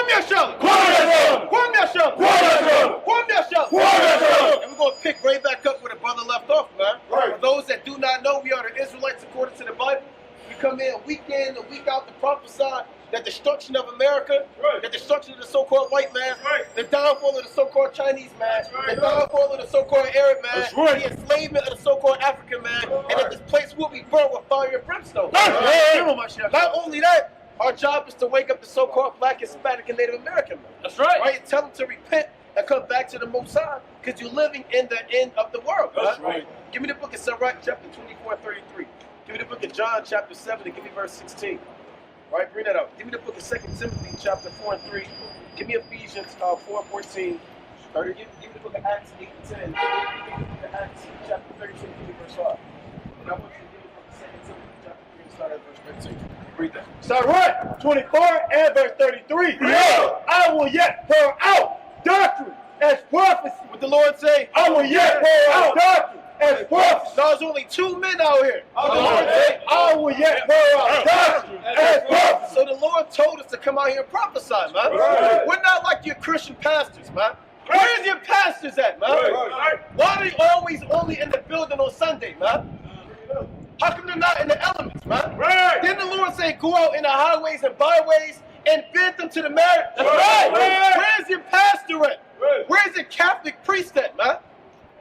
And we're going to pick right back up where the brother left off, man. Right. For those that do not know, we are the Israelites according to the Bible. We come in and week out to prophesy that destruction of America, the destruction of the so-called white man, the downfall of the so-called Chinese man, the downfall of the so-called Arab man, the enslavement of the so-called African man, and that this place will be burned with fire and brimstone. Not only that, our job is to wake up the so-called Black, Hispanic, and Native American man. That's right. Right? Tell them to repent and come back to the Most High, because you're living in the end of the world. That's right. Give me the book of Sirach, chapter 24 and 33. Give me the book of John, chapter 7, and give me verse 16. Right, bring that up. Give me the book of 2 Timothy, chapter 4 and 3. Give me Ephesians 4 and 14. Give me the book of Acts 8 and 10. Give me the book of Acts chapter 13, give me verse 5. And I want you to give me the book of 2 Timothy, chapter 3, and start at verse 13. Read that. Sirach 24 and verse 33. I will yet pour out doctrine as prophecy. What the Lord say? I will yet pour out doctrine as prophecy. No, there's only 2 men out here. I will yet pour out doctrine as prophecy. So the Lord told us to come out here and prophesy, man. We're not like your Christian pastors, man. Where's your pastors at, man? Why are they always only in the building on Sunday, man? How come they're not in the elements, man? Didn't the Lord say go out in the highways and byways and bid them to the marriage? That's right. Where's your pastor at? Where's the Catholic priest at, man?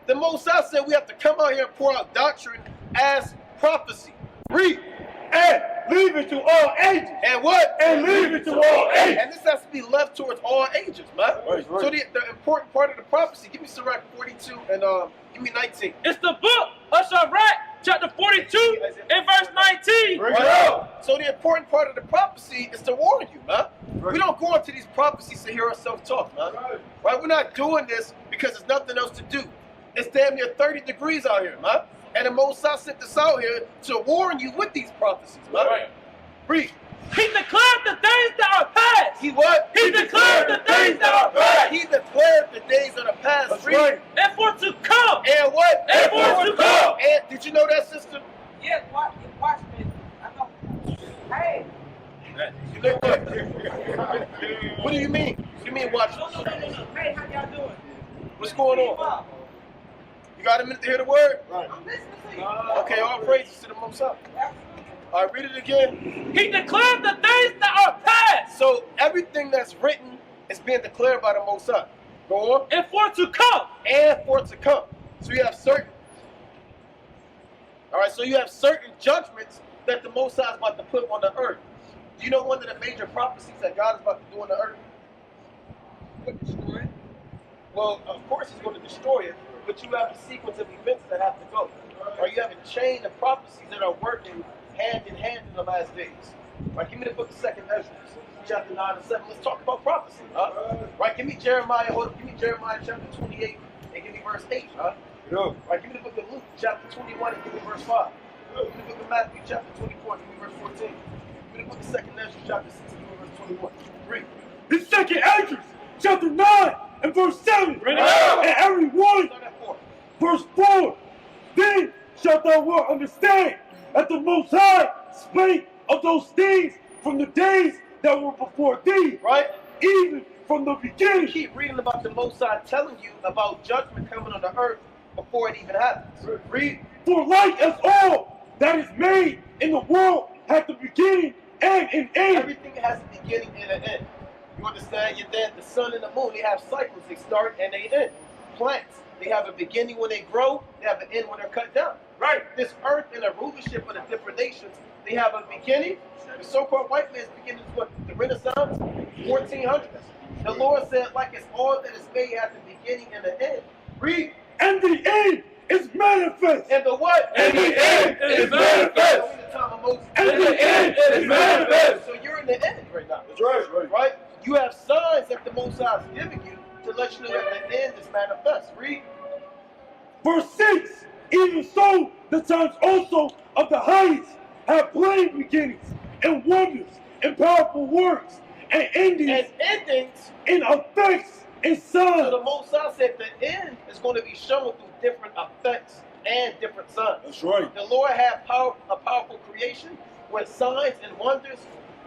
The Most High said we have to come out here and pour out doctrine as prophecy. Read. And leave it to all ages. And what? And leave it to all ages. And this has to be left towards all ages, man. So the important part of the prophecy, give me Sirach 42 and give me 19. It's the book of Sirach, chapter 42 and verse 19. So the important part of the prophecy is to warn you, man. We don't go into these prophecies to hear ourselves talk, man. Right? We're not doing this because there's nothing else to do. It's damn near 30 degrees out here, man. And the Most High sent us out here to warn you with these prophecies, man. Read. He declared the days that are past. He what? He declared the days that are past. He declared the days of the past. That's right. And for to come. And what? And for to come. And did you know that, sister? Yes, watch me. I know. Hey. You know what? What do you mean? What do you mean watch? No. Hey, how y'all doing? What's going on? You got a minute to hear the word? I'm listening to you. Okay, all praises to the Most High. All right, read it again. He declared the days that are past. So everything that's written is being declared by the Most High. Go on. And for to come. And for it to come. So you have certain. All right, so you have certain judgments that the Most High is about to put on the earth. Do you know one of the major prophecies that God is about to do on the earth? Destroy it. Well, of course he's going to destroy it, but you have a sequence of events that have to go. Or you have a chain of prophecies that are working hand in hand in the last days. Right, give me the book of 2nd Ezra, chapter 9 and 7. Let's talk about prophecy. Right, give me Jeremiah chapter 28 and give me verse 8. Right, give me the book of Luke chapter 21 and give me verse 5. Give me the book of Matthew chapter 24 and give me verse 14. Give me the book of 2nd Ezra chapter 6 and give me verse 21. Read. The 2nd Ezra, chapter 9 and verse 7. And every one, verse 4. Then shalt thou well understand that the Most High spake of those things from the days that were before thee. Right? Even from the beginning. Keep reading about the Most High telling you about judgment coming on the earth before it even happens. Read. For like as all that is made in the world hath the beginning and an end. Everything has a beginning and an end. You understand? The sun and the moon, they have cycles. They start and they end. Plants, they have a beginning when they grow. They have an end when they're cut down. Right. This earth and the rulership of the different nations, they have a beginning. The so-called white man's beginning is what? The Renaissance? 1400s. The Lord said, like it's all that is made has a beginning and an end. Read. And the end is manifest. And the what? And the end is manifest. And the end is manifest. So you're in the end right now. That's right. Right? You have signs that the Most High is giving you to let you know that the end is manifest. Read. Verse 6. Even so, the times also of the heights have plain beginnings and wonders and powerful works and endings and effects and signs. So the Most High said the end is going to be shown through different effects and different signs. That's right. The Lord had a powerful creation with signs and wonders,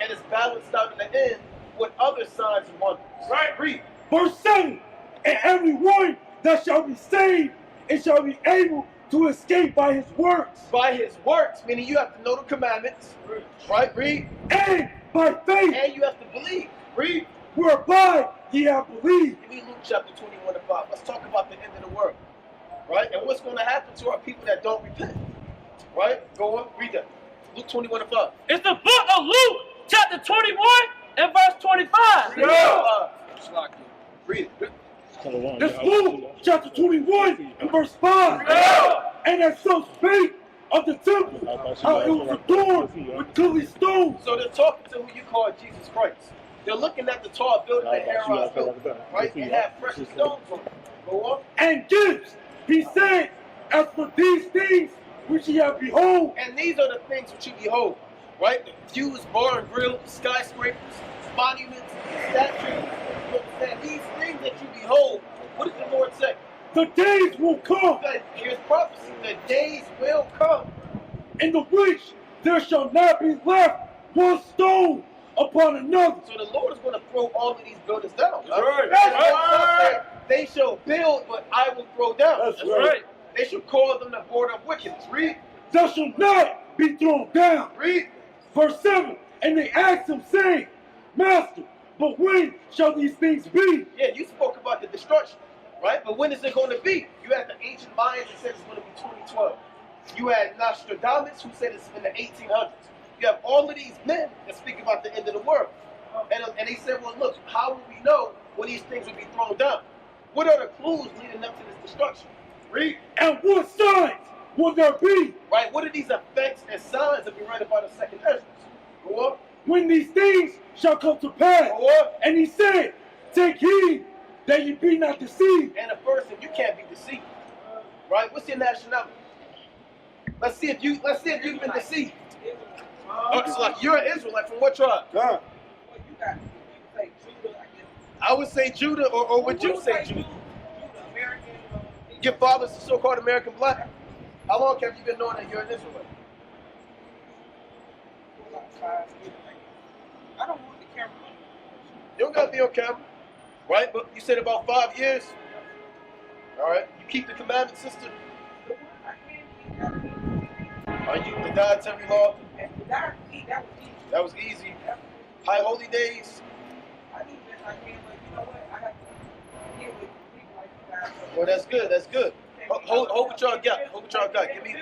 and it's balanced out in the end with other signs and wonders. Right. Read. Verse 7. And everyone that shall be saved, and shall be able to escape by his works. By his works, meaning you have to know the commandments. Right? Read. And by faith. And you have to believe. Read. Whereby ye have believed. Give me Luke chapter 21 and 5. Let's talk about the end of the world. Right? And what's going to happen to our people that don't repent. Right? Go on. Read that. Luke 21 and 5. It's the book of Luke, chapter 21 and verse 25. Read it. It's Luke chapter 21 and verse 5. And as some spake of the temple, how it was adorned with goodly stones. So they're talking to who you call Jesus Christ. They're looking at the tall building that Herod built, right? It had precious stones on it. Go on. And gifts, he said, as for these things which ye have behold. And these are the things which you behold, right? The views, bar and grill, skyscrapers, monuments, statues. And these things that you behold, what does the Lord say? The days will come. Here's prophecy. The days will come. In the which there shall not be left one stone upon another. So the Lord is going to throw all of these buildings down. Right? They shall build, but I will throw down. That's right. They shall call them the border of wickedness. Read. Thou shalt not be thrown down. Read. Verse 7. And they asked him, saying, Master, but when shall these things be? Yeah, you spoke about the destruction, right? But when is it going to be? You had the ancient Mayans that said it's going to be 2012. You had Nostradamus who said it's in the 1800s. You have all of these men that speak about the end of the world. And they said, well, look, how will we know when these things will be thrown down? What are the clues leading up to this destruction? Read. And what signs will there be? Right, what are these effects and signs that we read about in second Ezra? Go on. When these things shall come to pass. Go on. And he said, take heed that ye be not deceived. And a person, you can't be deceived. Right? What's your nationality? Let's see if you've been deceived. So like you're an Israelite from what tribe? God. I would say Judah, or would you say Judah? Your father's a so-called American black. How long have you been knowing that you're an Israelite? I don't want the camera. You don't gotta be on camera, right? But you said about 5 years. All right. You keep the commandments, sister. Are you the dietary law? That was easy. High holy days. Well, that's good. That's good. Hold what y'all got. Hold what y'all got. Give me.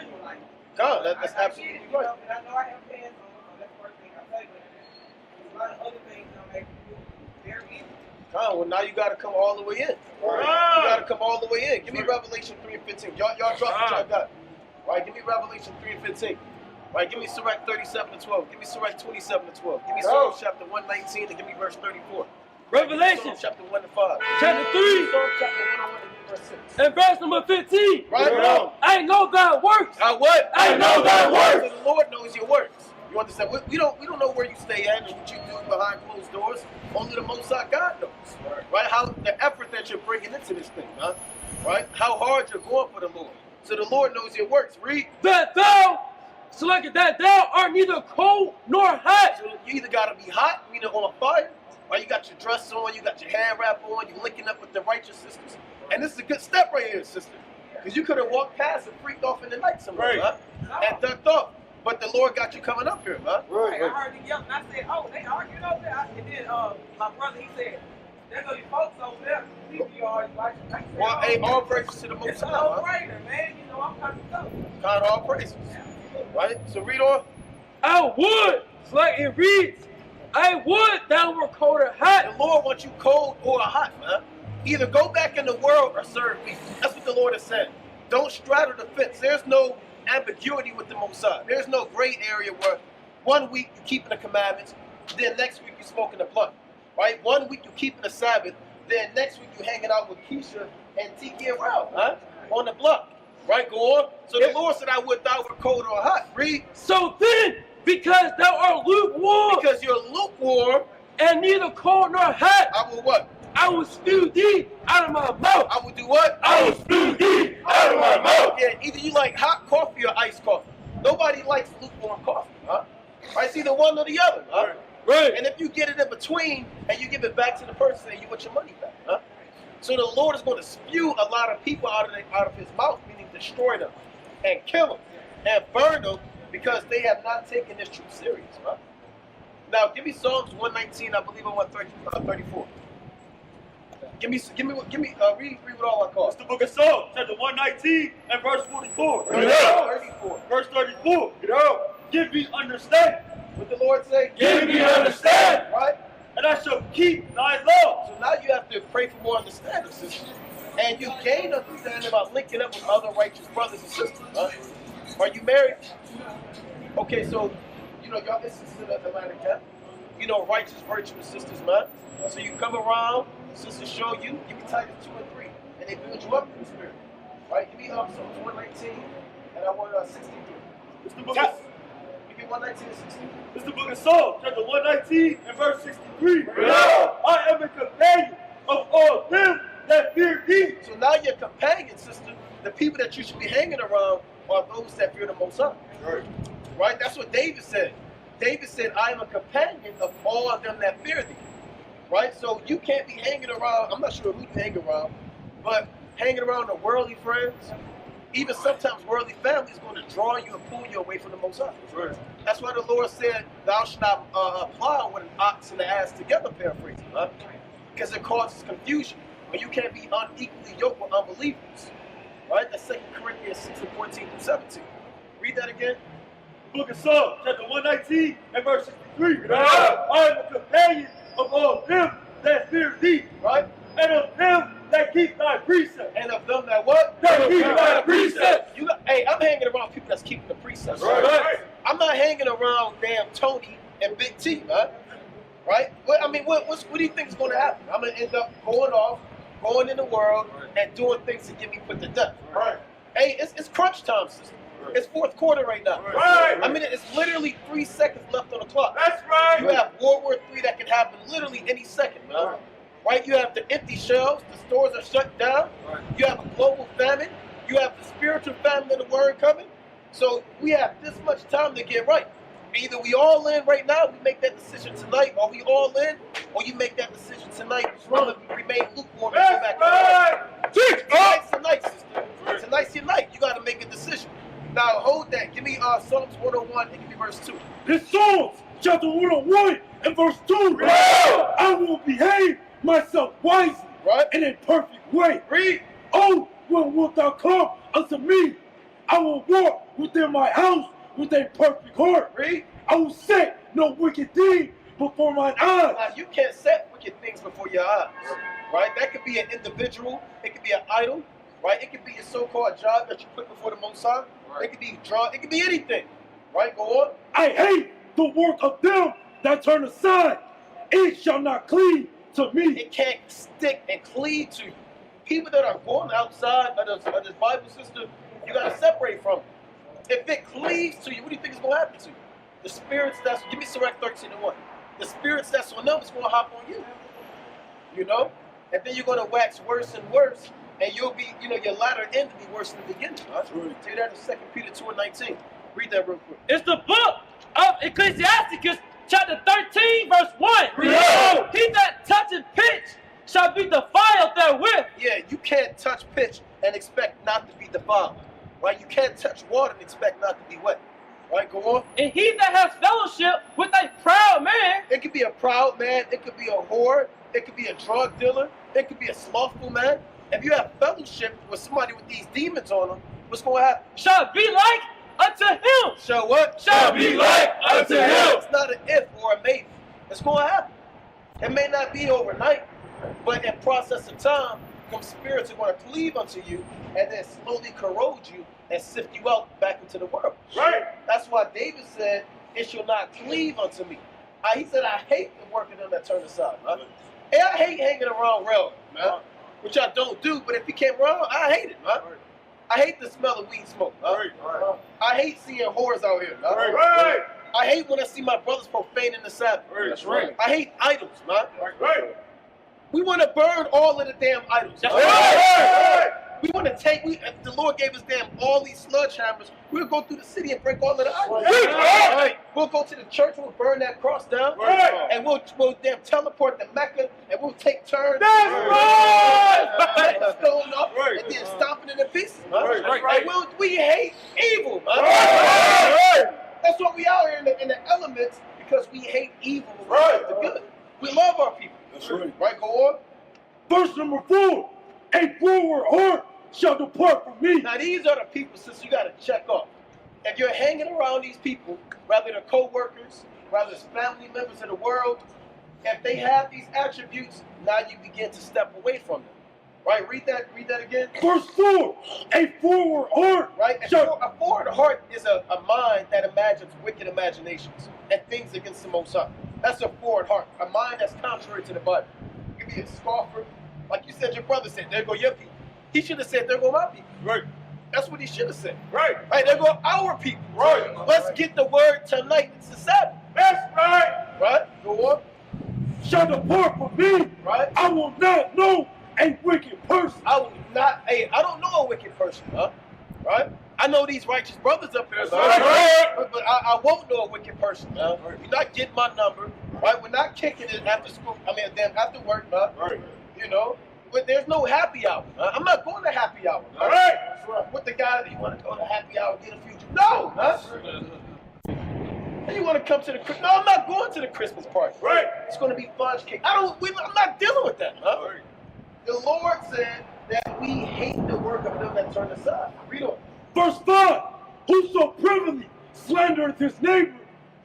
God, that's absolutely right. I know I have pants on, so that's the first thing I say. But there's a lot of other things that make you very easy. Well, now you got to come all the way in. Right? You got to come all the way in. Give me Revelation 3 and 15. Y'all drop what y'all got. Right? Give me Revelation 3 and 15. Right? Give me Sirach 37 and 12. Give me Sirach 27 and 12. Give me Psalm chapter 119 and give me verse 34. Revelation Psalm chapter 1 and 5. chapter 3 Psalm chapter 101 and verse 6. and verse number 15. Right? I know thy works. What? I know thy works. So the Lord knows your works. You understand? We don't know where you stay at and what you do behind closed doors. Only the Most High God knows. Right? How the effort that you're bringing into this thing, huh? Right? How hard you're going for the Lord. So the Lord knows your works. Read. That thou selected that thou art neither cold nor hot. So you either gotta be hot, meaning on fire, or you got your dress on, you got your hair wrap on, you linking up with the righteous sisters. And this is a good step right here, sister. Because you could have walked past and freaked off in the night somewhere, huh? And ducked off. But the Lord got you coming up here, huh? Right. I heard the yelling. I said, oh, they arguing over there. And then my brother, he said, there's going to be folks over there. You always like it. Well, hey, all praises to the Most It's a High, huh? no-brainer, man. You know, I'm coming to go. God, all praises. Right? So read on. I would, it's like it reads, I would thou were cold or hot. The Lord wants you cold or hot, man. Either go back in the world or serve me. That's what the Lord has said. Don't straddle the fence. There's no ambiguity with the Most High. There's no gray area where 1 week you're keeping the commandments, then next week you're smoking the blunt. Right? 1 week you're keeping the Sabbath, then next week you're hanging out with Keisha and Tiki and Ralph, huh? On the block. Right? Go on. So the Lord said, I would thou were cold or hot. Read. So then, because thou art lukewarm, Because you're lukewarm, and neither cold nor hot, I will what? I will spew thee out of my mouth. I will do what? I will spew thee out of my mouth. Yeah, either you like hot coffee or iced coffee. Nobody likes lukewarm coffee, huh? Right? It's either one or the other, huh? Right. And if you get it in between and you give it back to the person, and you want your money back, huh? So the Lord is going to spew a lot of people out of his mouth, meaning destroy them and kill them and burn them because they have not taken this truth serious, huh? Now, give me Psalms 119, I believe, on 134. Read what all I call. It's the book of Psalms, chapter 119 and verse 44. 34. Verse 34. Give me understanding. What the Lord say? Give me understanding. Right? And I shall keep thy law. So now you have to pray for more understanding, sister. And you gain understanding by linking up with other righteous brothers and sisters. Huh? Are you married? Okay, so, y'all, this is the Atlantic, huh? Righteous, virtuous sisters, man. So you come around, sisters show you, give me Titus 2 and 3, and they build you up in the spirit. Right? Give me Psalms 119, and I want 63. It's the book of, Give me 119 and 63. it's the book of Psalms, chapter 119 and verse 63. I am a companion of all them that fear thee. So now your companion, sister, the people that you should be hanging around are those that fear the Most High. Right? That's what David said. David said, I am a companion of all of them that fear thee. Right? So you can't be hanging around, I'm not sure who you hang around, but hanging around the worldly friends, even sometimes worldly family is going to draw you and pull you away from the Most High. Right. That's why the Lord said, thou shalt not plow with an ox and an ass together, paraphrasing, huh? Because it causes confusion. But you can't be unequally yoked with unbelievers. Right? That's 2 Corinthians 6 and 14 through 17. Read that again. Book of Psalms, chapter 119 and verse 63. I am a companion of all them that fear thee. Right? And of them that keep thy precepts. And of them that what? That keep thy precepts. Hey, I'm hanging around people that's keeping the precepts. Right. I'm not hanging around damn Tony and Big T, man. Right? What do you think is going to happen? I'm going to end up going in the world and doing things to get me put to death. Right. Hey, it's crunch time, sister. It's fourth quarter right now. Right. I mean, it's literally 3 seconds left on the clock. That's right. You have World War III that can happen literally any second, man. Right? You have the empty shelves. The stores are shut down. Right. You have a global famine. You have the spiritual famine of the word coming. So we have this much time to get right. Either we all in right now, we make that decision tonight, or we all in, or you make that decision tonight, or you remain lukewarm and go back to life. Tonight's the night, sister. Tonight's your night. You got to make a decision. Now hold that. Give me Psalms 101 and give me verse 2. It's Psalms chapter 101 and verse 2. I will behave myself wisely, Right? in a perfect way. Read. Oh, when wilt thou come unto me? I will walk within my house with a perfect heart. Read. I will set no wicked deed before mine eyes. Now you can't set wicked things before your eyes. Right? That could be an individual. It could be an idol. Right? It could be a so-called job that you put before the Most High. Right. It could be drug. It could be anything. Right? Go on. I hate the work of them that turn aside. It shall not cleave to me. It can't stick and cleave to you. People that are going outside of this Bible system, you got to separate from them. If it cleaves to you, what do you think is going to happen to you? The spirits that's, give me Sirach 13 and 1. The spirits that's on them is going to hop on you. You know? And then you're going to wax worse and worse. And you'll be, your latter end will be worse than the beginning. Huh? Right. Tell you that in 2 Peter 2 and 19. Read that real quick. It's the book of Ecclesiasticus, chapter 13, verse 1. He that toucheth pitch shall be defiled therewith. Yeah, you can't touch pitch and expect not to be defiled. Right? You can't touch water and expect not to be wet. Right? Go on. And he that has fellowship with a proud man. It could be a proud man. It could be a whore. It could be a drug dealer. It could be a slothful man. If you have fellowship with somebody with these demons on them, what's going to happen? Shall be like unto him. Shall what? Shall be like unto him. It's not an if or a maybe. It's going to happen. It may not be overnight, but in process of time, some spirits are going to cleave unto you and then slowly corrode you and sift you out back into the world. Right. That's why David said, it shall not cleave unto me. He said, I hate the work of them that turn aside. Huh? And I hate hanging around railroad, man. Which I don't do, but if you came around, I hate it, man. Right. I hate the smell of weed smoke. Right. I hate seeing whores out here, man. Right. I hate when I see my brothers profaning the Sabbath. That's right. I hate idols, man. Right. We want to burn all of the damn idols. That's man. right. We want to take, if the Lord gave us all these sledgehammers, we'll go through the city and break all of the idols. Right. We'll go to the church, we'll burn that cross down, and we'll teleport to Mecca, and we'll take turns. That's right! Stone up, and then stomping it in pieces. Right. And we hate evil, man. That's what we are here in the elements, because we hate evil. The good. We love our people. That's right. Right, go on. Verse number 4. A forward heart shall depart from me. Now these are the people, since you got to check off. If you're hanging around these people, whether they're co-workers, whether it's family members of the world, if they have these attributes, now you begin to step away from them. Right? Read that again. Verse 4. A forward heart Right? shall... A forward heart is a mind that imagines wicked imaginations and things against the Most High. That's a forward heart. A mind that's contrary to the Bible. You can be a scoffer. Like you said, your brother said, there go your people. He should have said, there go my people. Right. That's what he should have said. Right. Right, there go our people. Right. Let's get the word tonight. It's the Sabbath. That's right. Right? Go on. Shall depart from me. Right? I will not know a wicked person. I don't know a wicked person, huh? Right? I know these righteous brothers up here, Right. but I won't know a wicked person, huh? You're not getting my number, right? We're not kicking it after school. After work, huh? Right. You know? But there's no happy hour. Huh? I'm not going to happy hour. Huh? All right. With the guy that you want to go to happy hour, get a few. No, huh? And you want to come to the Christmas? No, I'm not going to the Christmas party. Right. It's going to be fudge cake. I'm not dealing with that, huh? Right. The Lord said that we hate the work of them that turn aside. Read on. Verse 5. Whoso privily slandereth his neighbor,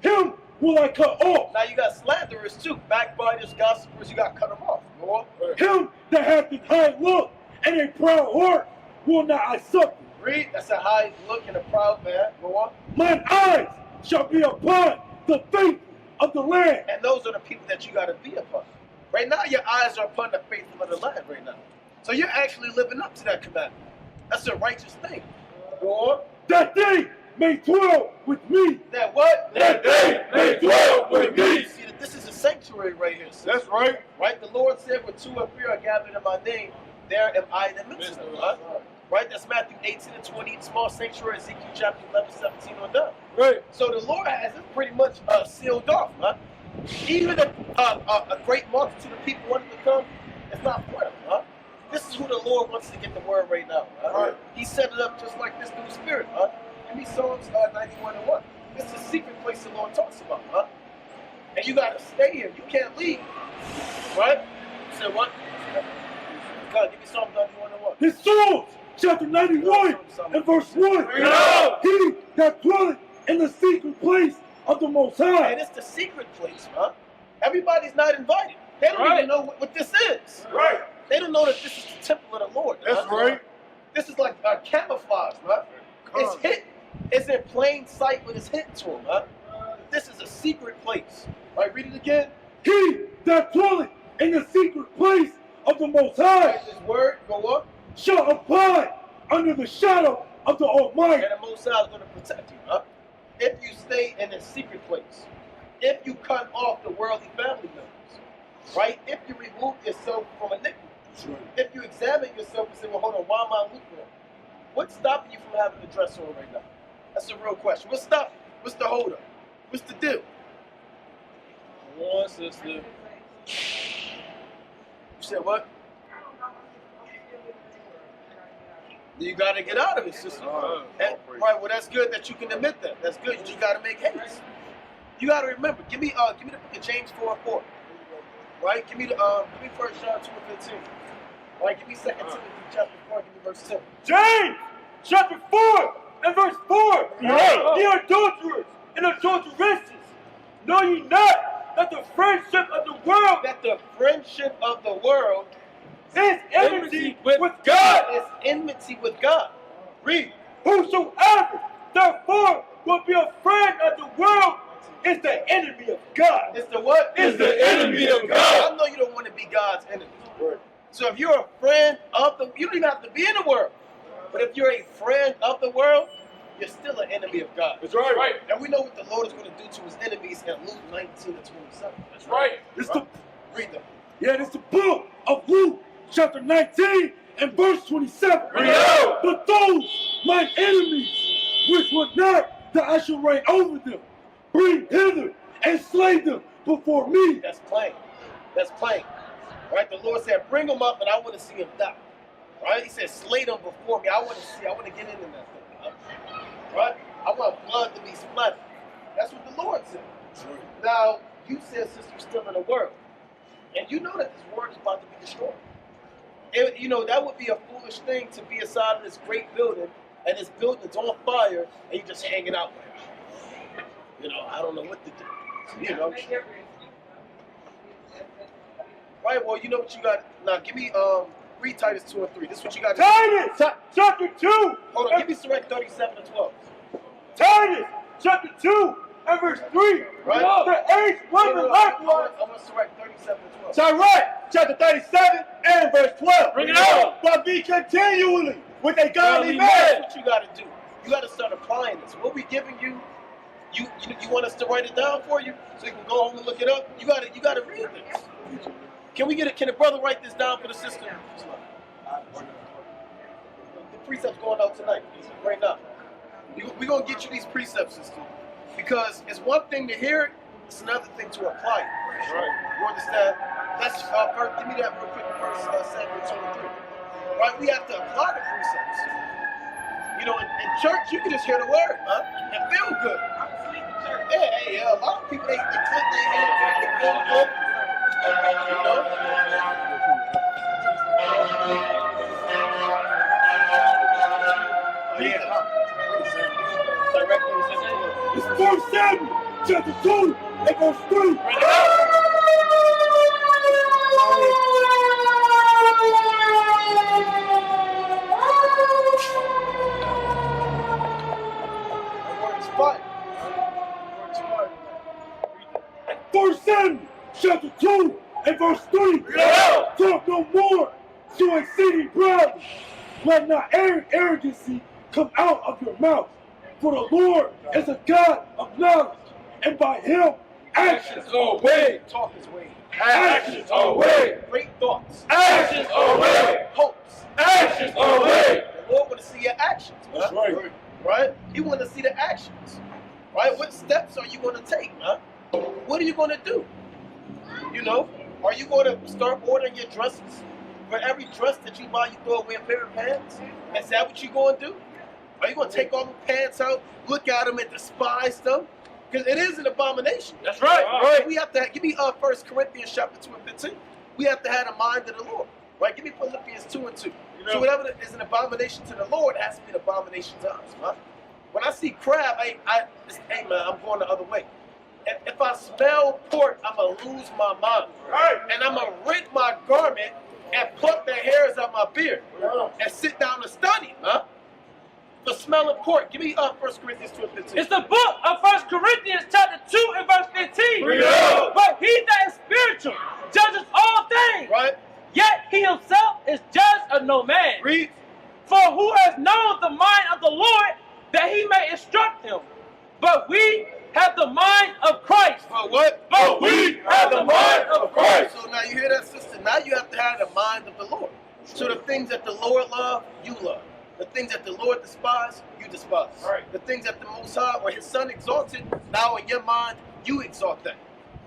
him will I cut off. Now you got slanderers too, backbiters, gossipers. You got to cut them off. Go on. Him that hath an high look and a proud heart will not I suffer. Read. That's a high look and a proud man. Go on. Mine eyes shall be upon the faith of the land. And those are the people that you got to be upon. Right now, your eyes are upon the faithful of the land right now. So you're actually living up to that commandment. That's a righteous thing. Go on. That they may dwell with me. That what? That they may dwell with me. See, that this is a sanctuary right here. Sis. That's right. Right? The Lord said, where 2 or 3 are gathered in my name, there am I in the midst of them. Huh? Right? That's Matthew 18 and 20, small sanctuary, Ezekiel chapter 11, 17 on down. Right. So the Lord has it pretty much sealed off. Huh? Even if a great multitude of people wanted to come, it's not for them. Huh? This is who the Lord wants to get the word right now. Huh? Right. He set it up just like this through the Spirit. Huh? Give me Psalms 91 and 1. This is a secret place the Lord talks about. Huh? And you got to stay here. You can't leave. Right? You said what? God, give me Psalms 91 and 1. His Psalms, chapter 91 and verse 1. He that dwelleth in the secret place of the Most High. And it's the secret place, huh? Everybody's not invited. They don't even know what this is. Right. They don't know that this is the temple of the Lord. That's huh? right. This is like camouflage, huh? It's hidden. It's in plain sight, but it's hidden to them, huh? This is a secret place. All right, read it again. He that dwelleth in the secret place of the Most High This word, go up. shall abide under the shadow of the Almighty. And the Most High is going to protect you, huh? If you stay in a secret place. If you cut off the worldly family members. Right? If you remove yourself from iniquity. If you examine yourself and say, well, hold on, why am I lukewarm? What's stopping you from having the dress on right now? That's a real question. What's stopping you? What's the hold up? What's the deal? One sister. You said what? You got to get out of it, sister. Right, well, that's good that you can admit that. That's good. You just got to make haste. You got to remember. Give me the book of James 4 and 4. Right? Give me 1 John 2 and 15. Right? Give me 2 Timothy chapter 4. Give me verse 10. James chapter 4 and verse 4. Ye adulterers and adulteresses, know ye not that the friendship of the world That the friendship of the world is enmity with God. is enmity with God. Read. Whosoever therefore will be a friend of the world is the enemy of God. It's the what? Is the enemy of God. I know you don't want to be God's enemy. So if you're a friend of the, you don't even have to be in the world. But if you're a friend of the world, you're still an enemy of God. That's right. And we know what the Lord is going to do to his enemies in Luke 19 and 27. That's right. It's the Read them. it's the book of Luke chapter 19 and verse 27. But those mine enemies, which would not that I should reign over them, bring hither and slay them before me. That's plain. That's plain. Right? The Lord said, bring them up and I want to see them die. Right? He said, slay them before me. I want to get into that thing. Right? I want blood to be splattered. That's what the Lord said. Now, you said, sister, still in the world. And you know that this world is about to be destroyed. And, you know, that would be a foolish thing to be inside of this great building, and this building's on fire, and you're just hanging out there. You know, I don't know what to do. You know? Right, well, you know what you got. Now, give me, read Titus 2 and 3. This is what you got. Titus, chapter 2. Hold on, give me Sirach 37 and 12. Titus, chapter 2, and verse 3. Right? The age women likewise. I want Sirach 37 and 12. Sirach, chapter 37, and verse 12. Bring it on. But be continually with a godly man. That's what you got to do. You got to start applying this. What we giving you, you want us to write it down for you so you can go home and look it up? You got to read this. Can a brother write this down for the sister? The precepts going out tonight, right now. We're going to get you these precepts, sister. Because it's one thing to hear it, it's another thing to apply it. Right. You understand? Let's first, give me that real quick, verse 7 23. Right? We have to apply the precepts. You know, in church, you can just hear the word, huh? And feel good. Yeah, a lot of people, they click their hands and they feel good. You know? It's 1 Samuel, chapter 2, and verse 3. First Samuel, chapter 2, and verse 3. Talk no more, so exceeding proudly. Let not arrogancy come out of your mouth. For the Lord is a God of knowledge, and by him actions are weighed. Talk is weighed. Actions are weighed. Great thoughts. Actions are weighed. Hopes. Actions are weighed. The Lord want to see your actions. That's right. Right? He want to see the actions. Right? What steps are you going to take, huh? What are you going to do? You know? Are you going to start ordering your dresses? For every dress that you buy, you throw away a pair of pants? Is that what you're going to do? Are you going to take all the pants out, look at them and despise them? Because it is an abomination. That's right. Right? We have to give me 1 Corinthians chapter 2 and 15. We have to have the mind of the Lord. Right? Give me Philippians 2 and 2. You know, so whatever is an abomination to the Lord has to be an abomination to us. Right? When I see crab, hey man, I'm going the other way. If I smell pork, I'm going to lose my mind. Right. And I'm going to rent my garment and pluck the hairs out my beard and sit down and study. Huh? The smell of pork. Give me 1 Corinthians 2 and 15. It's the book of 1 Corinthians chapter 2 and verse 15. But he that is spiritual judges all things. Right? Yet he himself is judged of no man. Read. For who has known the mind of the Lord that he may instruct him? But we have the mind of Christ. But what? But we have the mind of Christ. So now you hear that, sister? Now you have to have the mind of the Lord. So the things that the Lord loves, you love. The things that the Lord despises, you despise. Right. The things that the Most High or His Son exalted, now in your mind, you exalt that.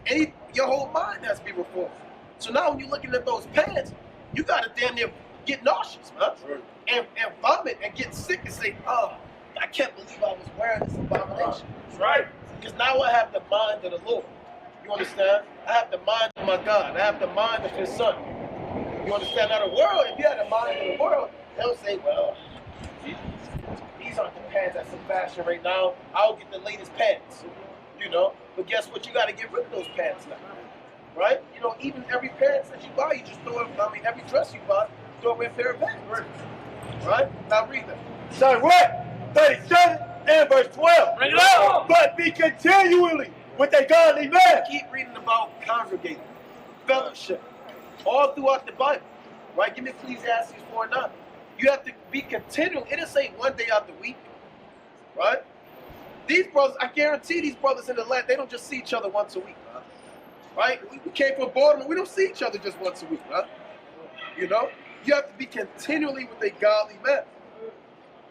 And your whole mind has to be reformed. So now when you're looking at those pants, you got to damn near get nauseous, huh? Right. And vomit and get sick and say, oh, I can't believe I was wearing this abomination. That's right. Because now I have the mind of the Lord. You understand? I have the mind of my God. I have the mind of His Son. You understand? Now the world, if you had the mind of the world, they'll say, well, these aren't the pants that's in fashion right now. I'll get the latest pants. You know? But guess what? You got to get rid of those pants now. Right? You know, even every pants that you buy, you just throw it, every dress you buy, throw away a pair of pants. Right? Now read them. Sirach 37 and verse 12. Bring it up. But be continually with a godly man. Keep reading about congregating, fellowship, all throughout the Bible. Right? Give me Ecclesiastes 4 and 9. You have to be continual. It doesn't say one day out the week. Right? These brothers, I guarantee these brothers in the land, they don't just see each other once a week. Right? We came from Baltimore. We don't see each other just once a week. You know? you have to be continually with a godly man.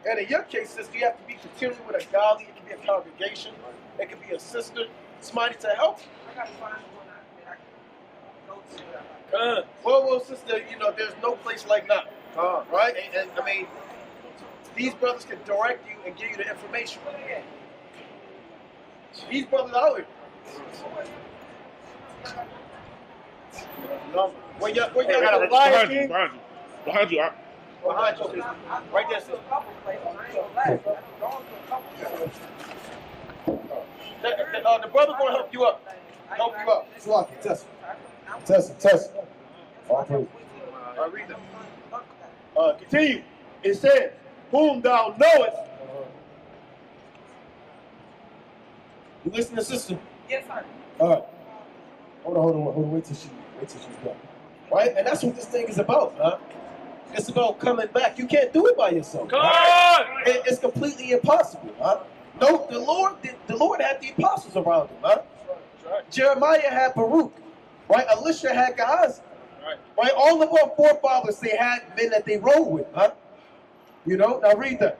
And in your case, sister, you have to be continually with a godly. It can be a congregation. It can be a sister. Somebody to help you. I gotta find one that I can go to. Well, sister, you know, there's no place like that. Right? And I mean, these brothers can direct you and give you the information. These brothers out here. Where y'all got a flyer, King? Behind you. Behind you, sister. Right there, sister. The brother gonna help you up. Help you up. Slocky, test it. Test it. All praise. I read them. Continue. It says, whom thou knowest. You listen to sister. Yes, sir. All right. Hold on. Wait till she's done. Right? And that's what this thing is about, huh? It's about coming back. You can't do it by yourself. Come on! It's completely impossible, huh? No, the Lord had the apostles around him, huh? Jeremiah had Baruch, right? Elisha had Gehazi, right? All of our forefathers, they had men that they rode with, huh? You know, now read that.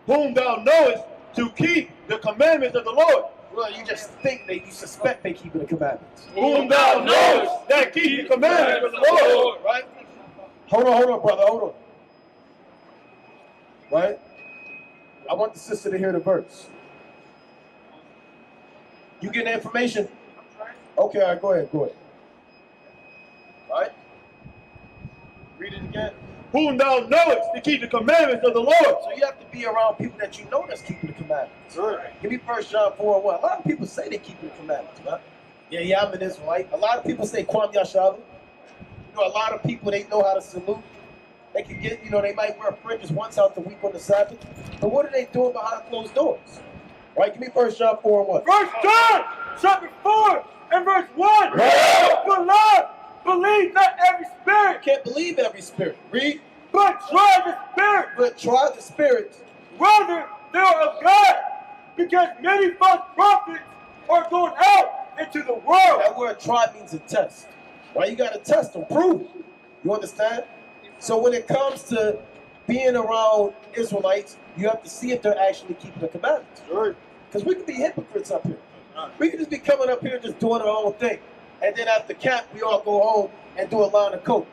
Whom thou knowest to keep the commandments of the Lord. Well, you just think you suspect they keeping the commandments. Whom thou knowest that keep the commandments of the Lord. Right? Hold on, brother. Hold on. Right? I want the sister to hear the verse. You get the information, Okay, all right, go ahead. right? Read it again. Whom thou knowest to keep the commandments of the Lord. So you have to be around people that you know that's keeping the commandments. Give me 1 John 4:1. A lot of people say they keeping the commandments, man. Yeah, I'm an Israelite. A lot of people say Kwam Yashala. You know, a lot of people, they know how to salute. They can get, you know, they might wear fringes once out the week on the Sabbath. But what are they doing behind closed doors? Right? Give me 1 John 4:1. 1 John chapter 4 and verse 1. Beloved, believe not every spirit, You can't believe every spirit. Read. but try the spirit, But try the spirits. whether they are of God, because many false prophets are going out into the world. That word try means a test. Right? You got to test them, prove it. You understand? So when it comes to being around Israelites, you have to see if they're actually keeping the commandments. Because we could be hypocrites up here. We could just be coming up here just doing our own thing. And then after camp, we all go home and do a line of coke.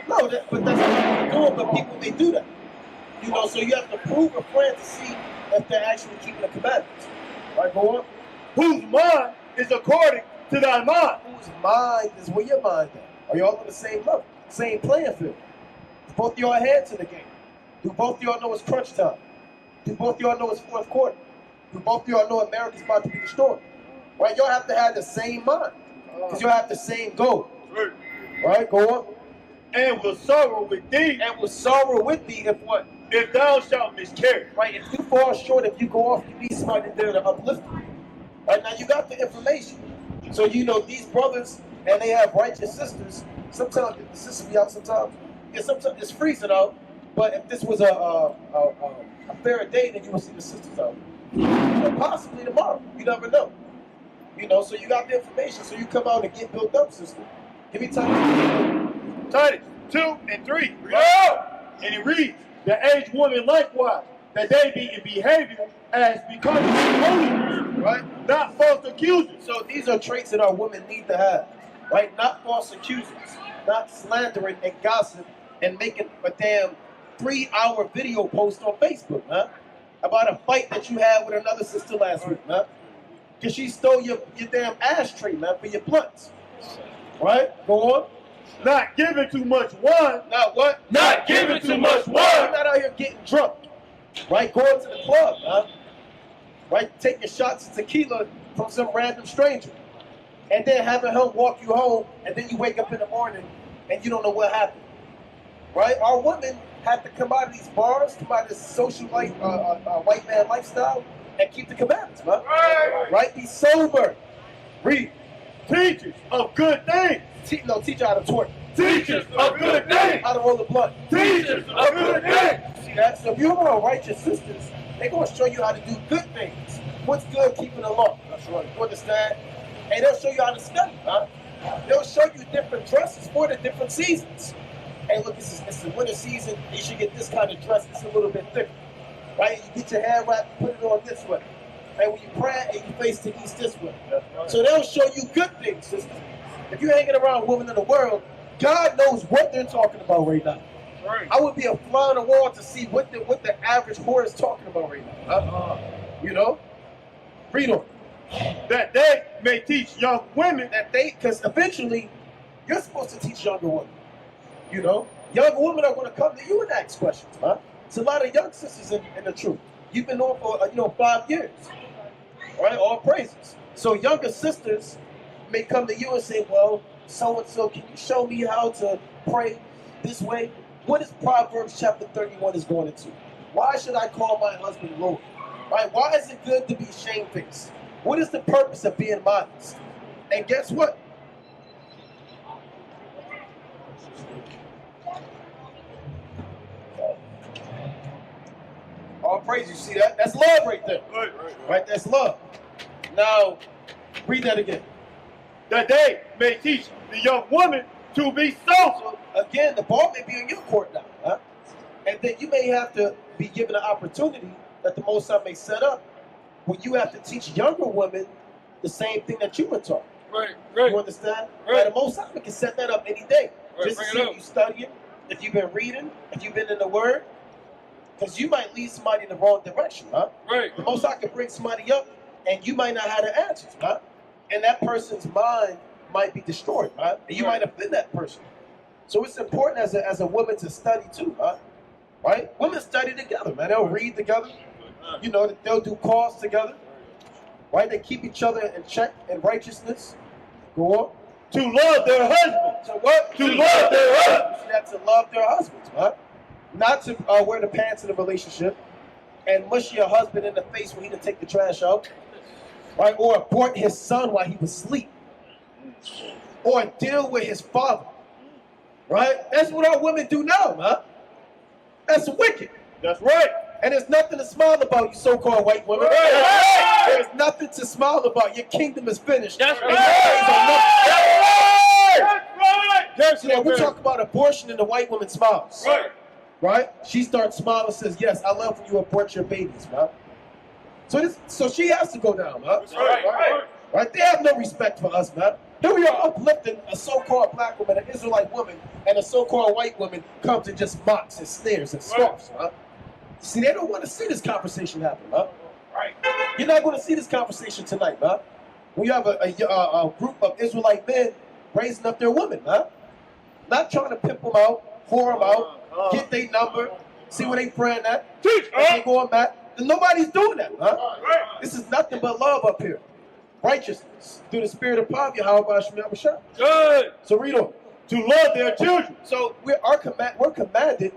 No, but that's what we're doing, but people, they do that. You know, so you have to prove a friend to see if they're actually keeping the commandments. Right, go on. Whose mind is according to thy mind. Whose mind is where your mind at? Are y'all on the same level? Same playing field? Do both of y'all heads in the game? Do both of y'all know it's crunch time? Do both of y'all know it's fourth quarter? Do both of y'all know America's about to be destroyed? Right? Y'all have to have the same mind. Because y'all have the same goal. Right? Go on. And will sorrow with thee, And will sorrow with thee if what? if thou shalt miscarry. Right? If you fall short, if you go off, you need somebody there to uplift you. Right? Now you got the information. So you know these brothers, and they have righteous sisters. Sometimes the sisters be out sometimes. Yeah, sometimes it's freezing out. But if this was a fair day, then you will see the sisters out. Or possibly tomorrow. You never know. You know, so you got the information, so you come out and get built up, sister. Give me time. Titus 2 and 3. And it reads, the aged woman likewise, that they be in behavior as becoming holiness, Right? not false accusers. So these are traits that our women need to have. Right? Not false accusers. Not slandering and gossip and making a damn 3-hour video post on Facebook, huh? About a fight that you had with another sister last week, huh? Because she stole your damn ashtray, man, for your blunts. Right? Go on. Not giving too much wine. Not what? Not giving too much You're wine. not out here getting drunk. Right? Going to the club, huh? Right? Taking shots of tequila from some random stranger. And then having him walk you home, and then you wake up in the morning and you don't know what happened. Right? Our women have to come out of these bars, come out of this social life, white man lifestyle, and keep the commandments, man. Right? Be sober. Read. Teachers of good things. Teach you how to twerk. Teachers of good things. How to roll the blunt. Teachers of good things. See that? So if you're around righteous sisters, they're going to show you how to do good things. What's good, keeping the law. That's right. You understand? And they'll show you how to study, huh? They'll show you different dresses for the different seasons. hey, look, it's the winter season. You should get this kind of dress. It's a little bit thicker, right? You get your hair wrapped, put it on this way. And when you pray, and you face the east this way. So they'll show you good things, sister. If you're hanging around women in the world, God knows what they're talking about right now. Right. I would be a fly on the wall to see what the average whore is talking about right now. You know? Read on. That they may teach young women. Because eventually, you're supposed to teach younger women. You know? Young women are going to come to you and ask questions, huh? It's a lot of young sisters in the truth. You've been on for, 5 years. Right? All praises. So younger sisters may come to you and say, well, so-and-so, can you show me how to pray this way? What is Proverbs chapter 31 is going into? Why should I call my husband Lord? Right? Why is it good to be shamefaced? What is the purpose of being modest? And guess what? All praise, you see that? That's love right there. Right? That's love. Now, read that again. That they may teach the young woman to be sober. So again, the ball may be in your court now, huh? And then you may have to be given an opportunity that the Most High may set up, where you have to teach younger women the same thing that you were taught. Right. You understand? Right. Now, the Most High can set that up any day. Right, Just to bring see it if up. you studying, if you've been reading, if you've been in the Word, because you might lead somebody in the wrong direction, huh? Right. The Most High can bring somebody up, and you might not have the answers, huh? And that person's mind might be destroyed, huh? And you might offend that person. So it's important as a woman to study too, huh? Right? Women study together, man. They'll read together. You know, they'll do calls together. Right? They keep each other in check in righteousness. Go on. To love their husbands. So what? To love their husbands. They have to love their husbands, huh? Not to wear the pants in a relationship and mush your husband in the face when he didn't take the trash out. Right? Or abort his son while he was asleep. Or deal with his father. Right? That's what our women do now, huh? That's wicked. That's right. And there's nothing to smile about, you so-called white women. Right. There's nothing to smile about. Your kingdom is finished. That's And right. your days are numbered. That's right. That's Yeah, we talk about abortion and the white woman smiles. right. Right? She starts smiling and says, yes, I love when you abort your babies, man. So she has to go down, huh? Right? They have no respect for us, man. Here we are uplifting a so-called black woman, an Israelite woman, and a so-called white woman comes and just mocks and sneers and scoffs, huh? See, they don't want to see this conversation happen, huh? Right. You're not going to see this conversation tonight, huh? We have a group of Israelite men raising up their women, huh? Not trying to pimp them out, whore them out, get their number, see where they praying at, Teach and they going back. And nobody's doing that, huh? Right. This is nothing but love up here. Righteousness through the spirit of poverty. How about Shemel Bashar? Good. So read on. To love their children. So we're commanded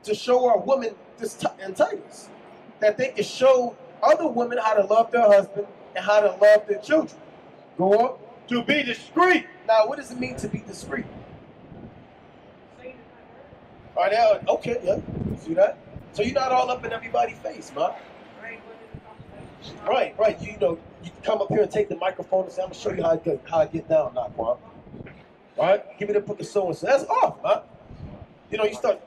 to show our women this in Titus, that they can show other women how to love their husband and how to love their children. Go on. To be discreet. Now, what does it mean to be discreet? All right, okay, yeah. See that? So you're not all up in everybody's face, man. Right. You know, you come up here and take the microphone and say, I'm gonna show you how I get down now, Quan. Right? Give me the book of so and so. That's off, man. You know, you start,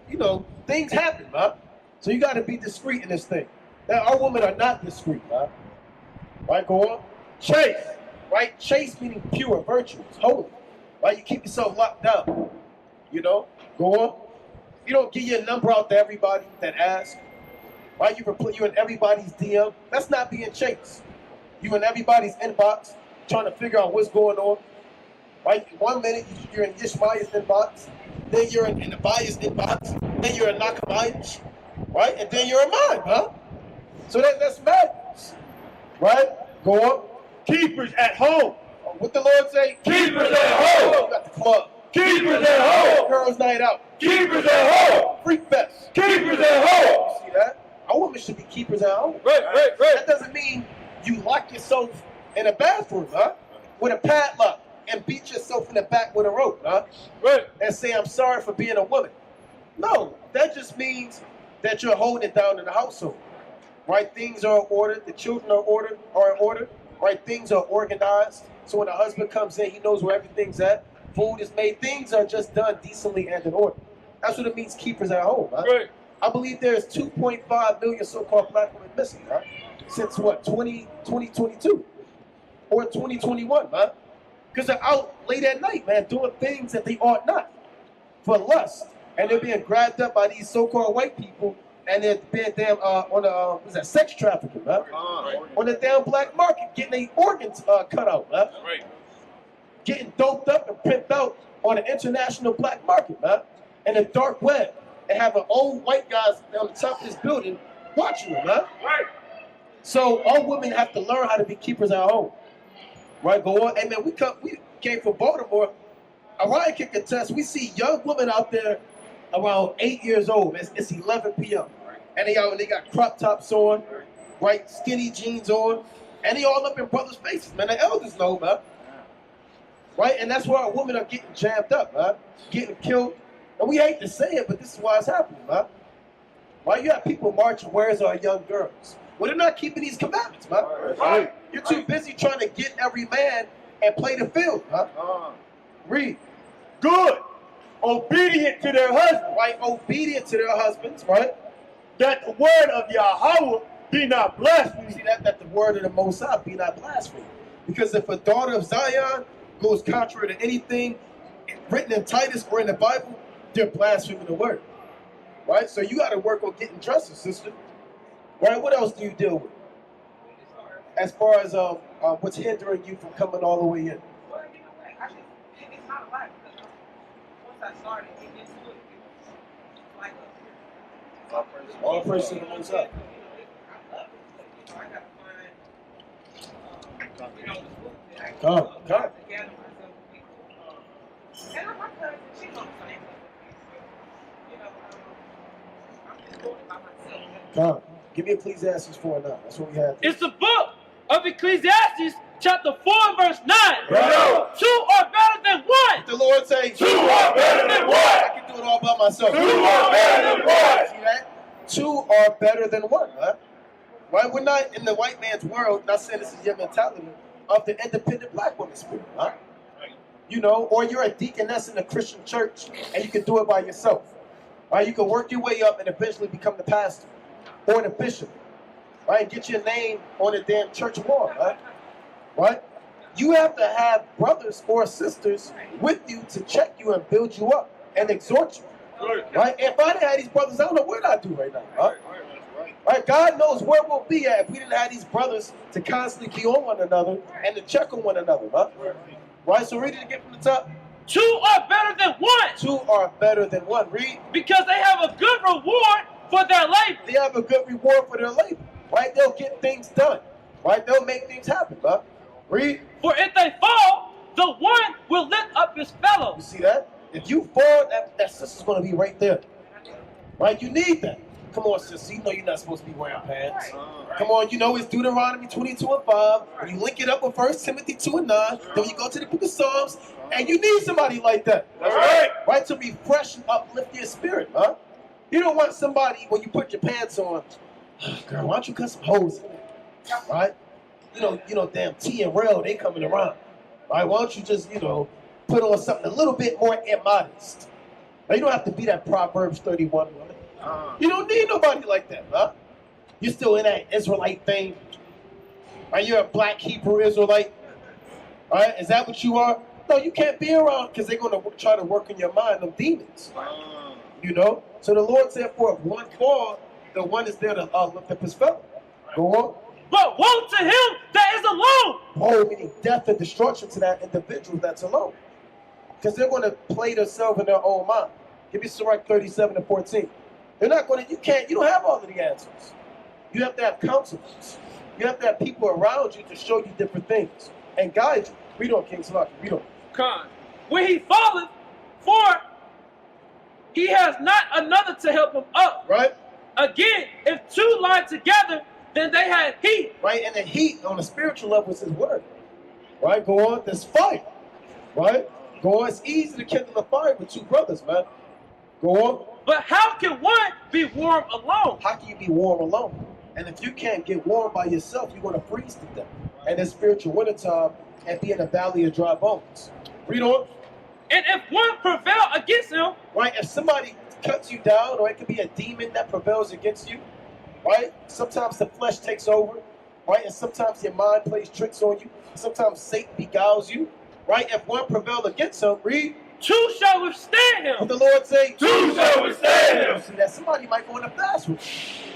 things happen, man. So you gotta be discreet in this thing. Now, our women are not discreet, man. Right, go on. Chaste, right? Chaste meaning pure, virtuous, holy. Right? You keep yourself locked down. Go on. You don't give your number out to everybody that asks. Right? You in everybody's DM. That's not being chaste. You in everybody's inbox trying to figure out what's going on. Right? 1 minute you're in Yishmaya's inbox, then you're in the Baya's inbox, then you're in Nakamaya's, right? And then you're in mine, huh? So that's madness. Right? Go on. Keepers at home. What the Lord say? Keepers at home. You got the club. Keepers at home. Girls' night out. Keepers at home. Freak fest. Keepers at home. See that? Our women should be keepers at home. Right. That doesn't mean you lock yourself in a bathroom, huh? With a padlock and beat yourself in the back with a rope, huh? Right. And say, I'm sorry for being a woman. No, that just means that you're holding it down in the household. Right? Things are in order. The children are in order. Right? Things are organized. So when the husband comes in, he knows where everything's at. Food is made. Things are just done decently and in order. That's what it means, keepers at home, man. Right. I believe there's 2.5 million so-called black women missing, man. Since what, 2022 or 2021, man? Because they're out late at night, man, doing things that they ought not for lust, and they're being grabbed up by these so-called white people, and they're being damn on the sex trafficking, man. On the damn black market, getting their organs cut out, man. Right. Getting doped up and pimped out on the international black market, man, and the dark web, and having old white guys on the top of this building watching them, man. Right. So all women have to learn how to be keepers at home, right? Go on. Hey man, we came from Baltimore. Orion can contest. We see young women out there around 8 years old. It's 11 p.m. and they got crop tops on, right? Skinny jeans on, and they all up in brothers' faces, man. The elders know, man. Right? And that's why our women are getting jammed up, man. Getting killed. And we hate to say it, but this is why it's happening, man. Why you have people marching, where's our young girls? Well, they're not keeping these commandments, man. Right? You're too busy trying to get every man and play the field, huh? Read. Good. Obedient to their husband. Right? Obedient to their husbands, right? That the word of Yahweh be not blasphemed. See that the word of the Most High be not blasphemed. Because if a daughter of Zion goes contrary to anything written in Titus or in the Bible, they're blaspheming the word. Right? So you got to work on getting justice, sister. Right? What else do you deal with? As far as what's hindering you from coming all the way in? Well, you know what? I think it's not a lot because once I started getting into it, it's like All praise to the Most High. I love it. But, I got to find, the school that I Come. together myself with people. And my cousin, she's on the same level. I'm just doing it by myself. Come. Give me Ecclesiastes 4 now. That's what we have. It's the book of Ecclesiastes, chapter 4, verse 9. Right. 2 are better than 1. The Lord say, 2 are better than 1. I can do it all by myself. 2 are better than 1. See that? 2 are better than 1, right? Right? We're not in the white man's world, not saying this is your mentality, of the independent black woman spirit, right? You know, or you're a deaconess in a Christian church and you can do it by yourself. Right? You can work your way up and eventually become the pastor or the bishop. Right? Get your name on the damn church wall, right? Right? You have to have brothers or sisters with you to check you and build you up and exhort you. Right? If I didn't have these brothers, I don't know what I'd do right now. Huh? Right? God knows where we'll be at if we didn't have these brothers to constantly be on one another and to check on one another. Huh? Right? So read it again from the top. 2 are better than 1. 2 are better than 1. Read. Because they have a good reward for their labor. They have a good reward for their labor. Right? They'll get things done. Right? They'll make things happen. Huh? Read. For if they fall, the one will lift up his You fellows. see that? If you fall, that sister's going to be right there. Right? You need that. Come on, sister. You know you're not supposed to be wearing pants. Come on, you know it's Deuteronomy 22:5. When you link it up with 1 Timothy 2:9, then you go to the book of Psalms, and you need somebody like that. That's right. Right? To refresh and uplift your spirit, huh? You don't want somebody, when you put your pants on, oh, girl, why don't you cut some holes in there? Right? You know, damn T and Rail, they coming around. Right? Why don't you just, put on something a little bit more immodest? Now, you don't have to be that Proverbs 31 woman. You don't need nobody like that, huh? You're still in that Israelite thing. Right? You're a black Hebrew Israelite. Right? Is that what you are? No, you can't be around because they're going to try to work in your mind, them demons. You know? So the Lord said, for if one fall, the one is there to lift up his fellow. Go on. But woe to him that is alone. Woe, meaning death and destruction to that individual that's alone. Because they're going to play themselves in their own mind. Give me Sirach 37:14. They're not going to, you don't have all of the answers. You have to have counselors. You have to have people around you to show you different things and guide you. Read on, King Salaki. Read on. Con. When he falleth, for he has not another to help him up. Right? Again, if 2 lie together, then they had heat. Right? And the heat on the spiritual level is his word. Right? Go on. There's fire. Right? Go on. It's easy to kindle a fire with 2 brothers, man. Go on. But how can one be warm alone? How can you be warm alone? And if you can't get warm by yourself, you're going to freeze to death. And it's spiritual wintertime and be in a valley of dry bones. Read on. And if one prevail against him, Right? If somebody cuts you down, or it could be a demon that prevails against you, right? Sometimes the flesh takes over, right? And sometimes your mind plays tricks on you. Sometimes Satan beguiles you, right? If one prevail against him, read. Two shall withstand him. What the Lord say? Two shall withstand him. See that somebody might go on a fast with you.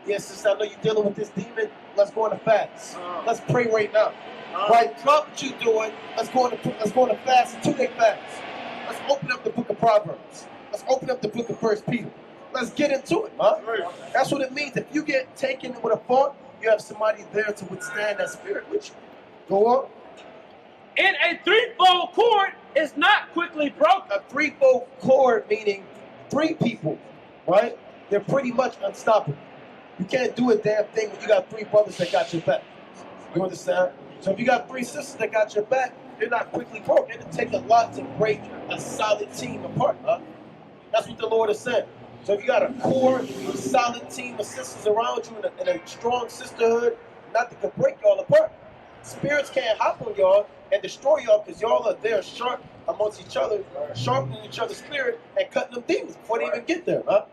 Yes, sister, I know you're dealing with this demon. Let's go on a fast. Let's pray right now. Right, drop what you're doing. Let's go on a fast, a 2-day fast. Let's open up the book of Proverbs. Let's open up the book of 1 Peter. Let's get into it, huh? That's what it means. If you get taken with a fault, you have somebody there to withstand that spirit with you. Go on. And a threefold cord is not quickly broken. A threefold cord meaning 3 people, right? They're pretty much unstoppable. You can't do a damn thing when you got 3 brothers that got your back. You understand? So if you got 3 sisters that got your back, they're not quickly broken. It'll take a lot to break a solid team apart, huh? That's what the Lord has said. So if you got a core, a solid team of sisters around you and a strong sisterhood, nothing can break y'all apart. Spirits can't hop on y'all and destroy y'all because y'all are there sharp amongst each other, sharpening each other's spirit and cutting them demons before they even get there, huh?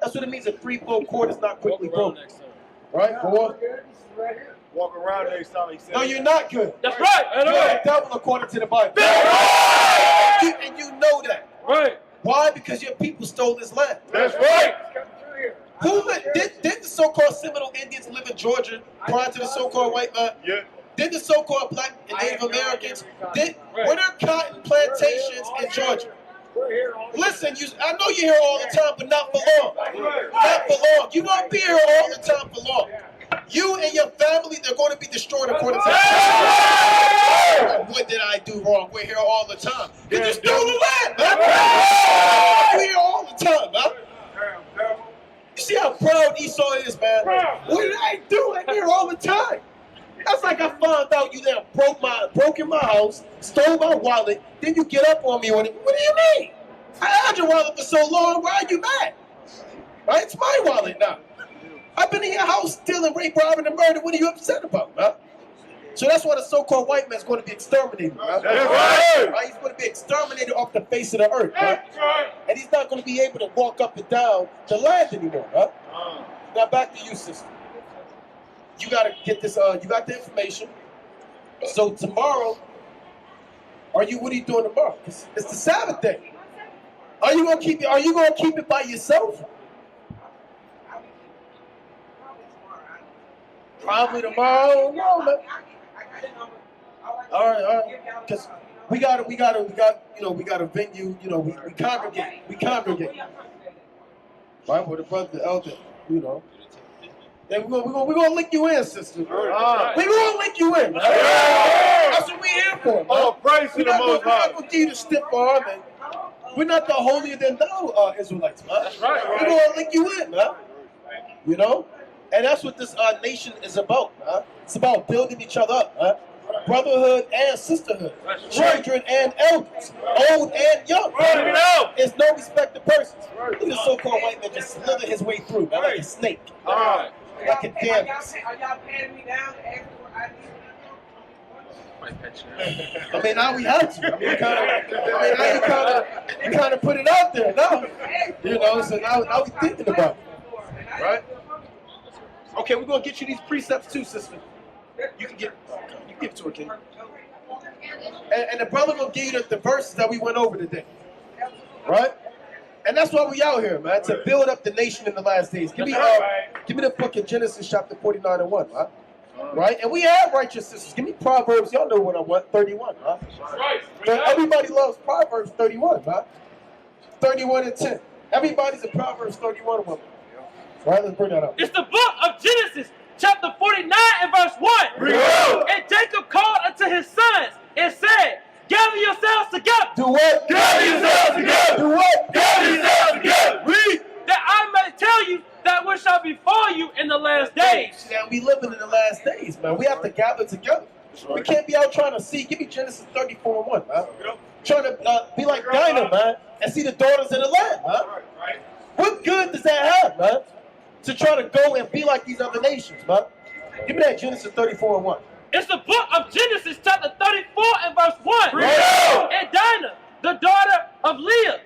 That's what it means. A threefold cord is not quickly broken. Right? Go on. Walk around next time he said. No, you're not good. That's right. You're a devil according to the Bible. And you know that. Right. Why? Because your people stole this land. That's right. Did the so-called Seminole Indians live in Georgia prior to the so-called white man? Yeah. Did the so-called black and Native Americans? Were there cotton plantations in Georgia? Listen, I know you're here all the time, but not for long. Not for long. You won't be here all the time for long. You and your family, they're going to be destroyed according to what did I do wrong? We're here all the time. You just stole the land, man. We're here all the time, man. You see how proud Esau is, man? What did I do? I'm here all the time. That's like I found out you there broke in my house, stole my wallet, then you get up on me on it. What do you mean? I had your wallet for so long, why are you mad? Right? It's my wallet now. I've been in your house stealing, rape, robbing, and murder. What are you upset about, man? So that's why the so-called white man's going to be exterminated, man. That's right. Right? He's going to be exterminated off the face of the earth, man. And he's not going to be able to walk up and down the land anymore, huh? Now back to you, sister. You got to get this, you got the information. So tomorrow, what are you doing tomorrow? It's the Sabbath day. Are you going to keep it by yourself? Probably tomorrow. No, man. All right. Because we got a venue. You know, we congregate. Right, with the brother, the elder. You know. And we're gonna link you in, sister. We're gonna link you in. That's what we're here for, man. Oh, praise to the Most High. We're not gonna give you the stiff arm, and we're not the holier than thou Israelites, man. That's right. We're gonna link you in, man. You know, and that's what this nation is about, man. It's about building each other up, man. Brotherhood and sisterhood, children and elders, old and young. There's no respect to persons. Look at the so-called white man just slither his way through, man, like a snake. Like a damn. Are y'all patting me down to ask for ID? I mean, now we have to. You kind of put it out there now. You know, so now we're thinking about it, right? Okay, we're gonna get you these precepts too, sister. You can give it to her, King. And the brother will give you the verses that we went over today, right? And that's why we out here, man, to build up the nation in the last days. Give me the book in Genesis chapter 49 and 1, huh? Right? And we have righteous sisters. Give me Proverbs. Y'all know what I want. 31, huh? Everybody loves Proverbs 31, huh? 31 and 10. Everybody's a Proverbs 31 woman. Right? Let's bring that up. It's the book of Genesis, chapter 49 and verse 1. And Jacob called unto his sons and said, gather yourselves together. Do what? Gather yourselves together. Do what? Gather yourselves together. Read. That I may tell you that which shall befall you in the last days. Yeah, we living in the last days, man. We have to gather together. We can't be out trying to see. Give me Genesis 34 and 1, man. Trying to be like Dinah, man, and see the daughters of the land, man. What good does that have, man? To try to go and be like these other nations, man. Give me that Genesis 34 and 1. It's the book of Genesis, chapter 34 and verse 1. And Dinah, the daughter of Leah,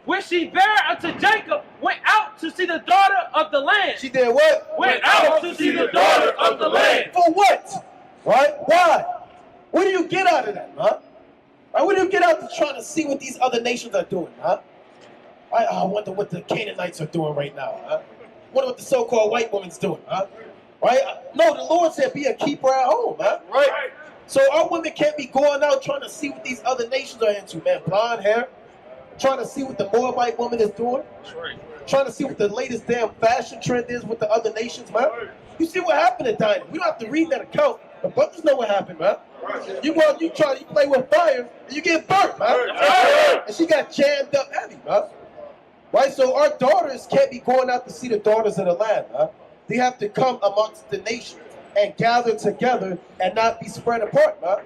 when she bare unto Jacob, went out to see the daughter of the land. She did what? Went out to see the daughter of the land. For what? Right? Why? What do you get out of that, huh? Right? What do you get out of trying to see what these other nations are doing, huh? I wonder what the Canaanites are doing right now, huh? I wonder what the so-called white woman's doing, huh? Right? No, the Lord said be a keeper at home, huh? Right? So our women can't be going out trying to see what these other nations are into, man. Blonde hair, trying to see what the Moabite woman is doing, trying to see what the latest damn fashion trend is with the other nations, man. You see what happened at Dinah. We don't have to read that account. The brothers know what happened, man. You go out, you play with fire, and you get burnt, man. And she got jammed up heavy, man. Right? So our daughters can't be going out to see the daughters of the land, man. They have to come amongst the nations and gather together and not be spread apart, man.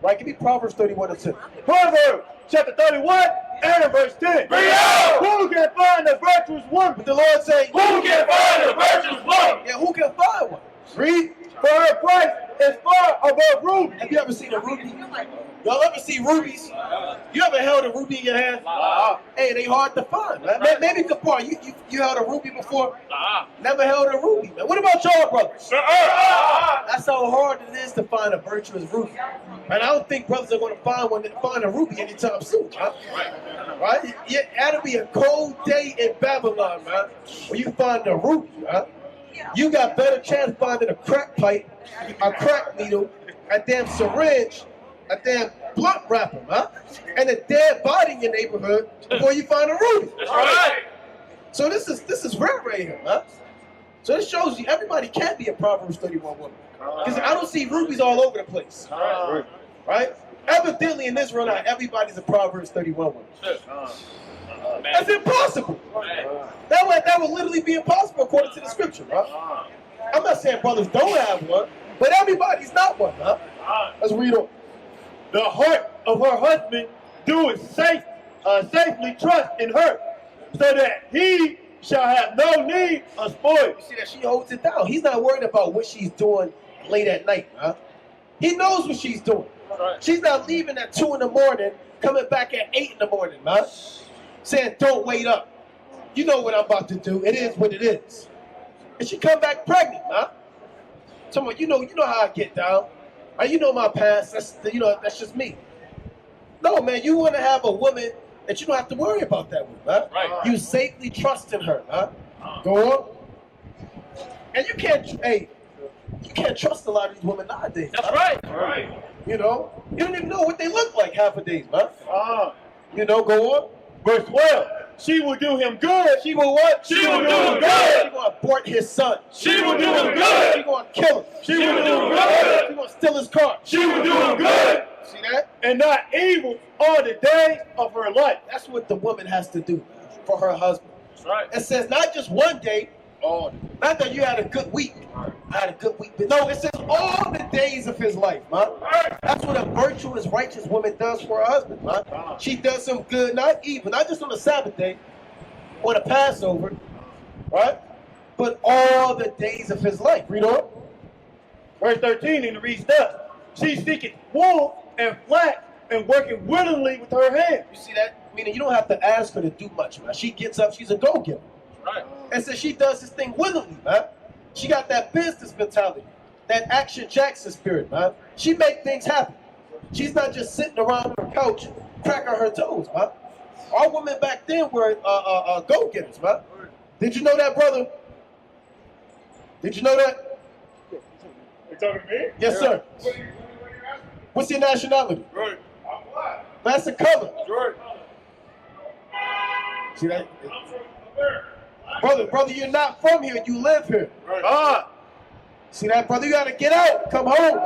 Right? Give me Proverbs 31:10. Proverbs chapter 31 and verse 10. Who can find a virtuous woman? But the Lord saying, Who can find a virtuous woman? yeah, who can find one? Read. For her price is far above ruby. Have you ever seen a ruby? Y'all ever see rubies? You ever held a ruby in your hand? Hey, they hard to find, man. Maybe Kapar, you held a ruby before? Never held a ruby, man. What about y'all, brothers? That's how hard it is to find a virtuous ruby. And I don't think brothers are going to find a ruby anytime soon, huh? Right? Yeah, that'll be a cold day in Babylon, man, when you find a ruby, huh? You got better chance finding a crack pipe, a crack needle, a damn syringe, a damn blunt wrapper, huh? And a dead body in your neighborhood before you find a ruby. That's right. So this is rare right here, huh? So this shows you everybody can't be a Proverbs 31 woman. Because I don't see rubies all over the place. Right? Evidently in this world, not everybody's a Proverbs 31 woman. That's impossible. That would literally be impossible according to the scripture, huh? I'm not saying brothers don't have one, but everybody's not one, huh? Let's read on. The heart of her husband doeth safely trust in her, so that he shall have no need of spoil. You see that she holds it down. He's not worried about what she's doing late at night, huh? He knows what she's doing. She's not leaving at 2 in the morning, coming back at 8 in the morning, huh? Saying, don't wait up. You know what I'm about to do. It is what it is. And she come back pregnant, huh? Someone, you know how I get down. You know my past. That's just me. No, man, you want to have a woman that you don't have to worry about that with, huh? Right. You safely trust in her, huh? Go on. And you can't trust a lot of these women nowadays. That's right. You know, you don't even know what they look like half a day, man. Go on. Verse 12. She will do him good. She will what? She will do him good. She will abort his son. She will do him good. She going to kill him. She will do him good. She going to steal his car. She will do him good. See that? And not evil all the days of her life. That's what the woman has to do for her husband. That's right. It says not just one day. Not that you had a good week. I had a good week. But no, it says all the days of his life, man. That's what a virtuous, righteous woman does for her husband, man. She does some good, not evil, not just on the Sabbath day or the Passover, right? But all the days of his life. Read on. Verse 13, and it reads thus. She seeketh wool and flax and working willingly with her hands. You see that? Meaning you don't have to ask her to do much, man. She gets up, she's a go-getter. Right. And so she does this thing willingly, man. She got that business mentality, that Action Jackson spirit, man. She make things happen. She's not just sitting around on her couch, cracking her toes, man. Our women back then were go-getters, man. Did you know that, brother? Did you know that? You talking to me? Yes, sir. What's your nationality? Right. I'm black. That's the color. Right. See that? Brother, you're not from here. You live here. Right. See that, brother? You gotta get out. Come home.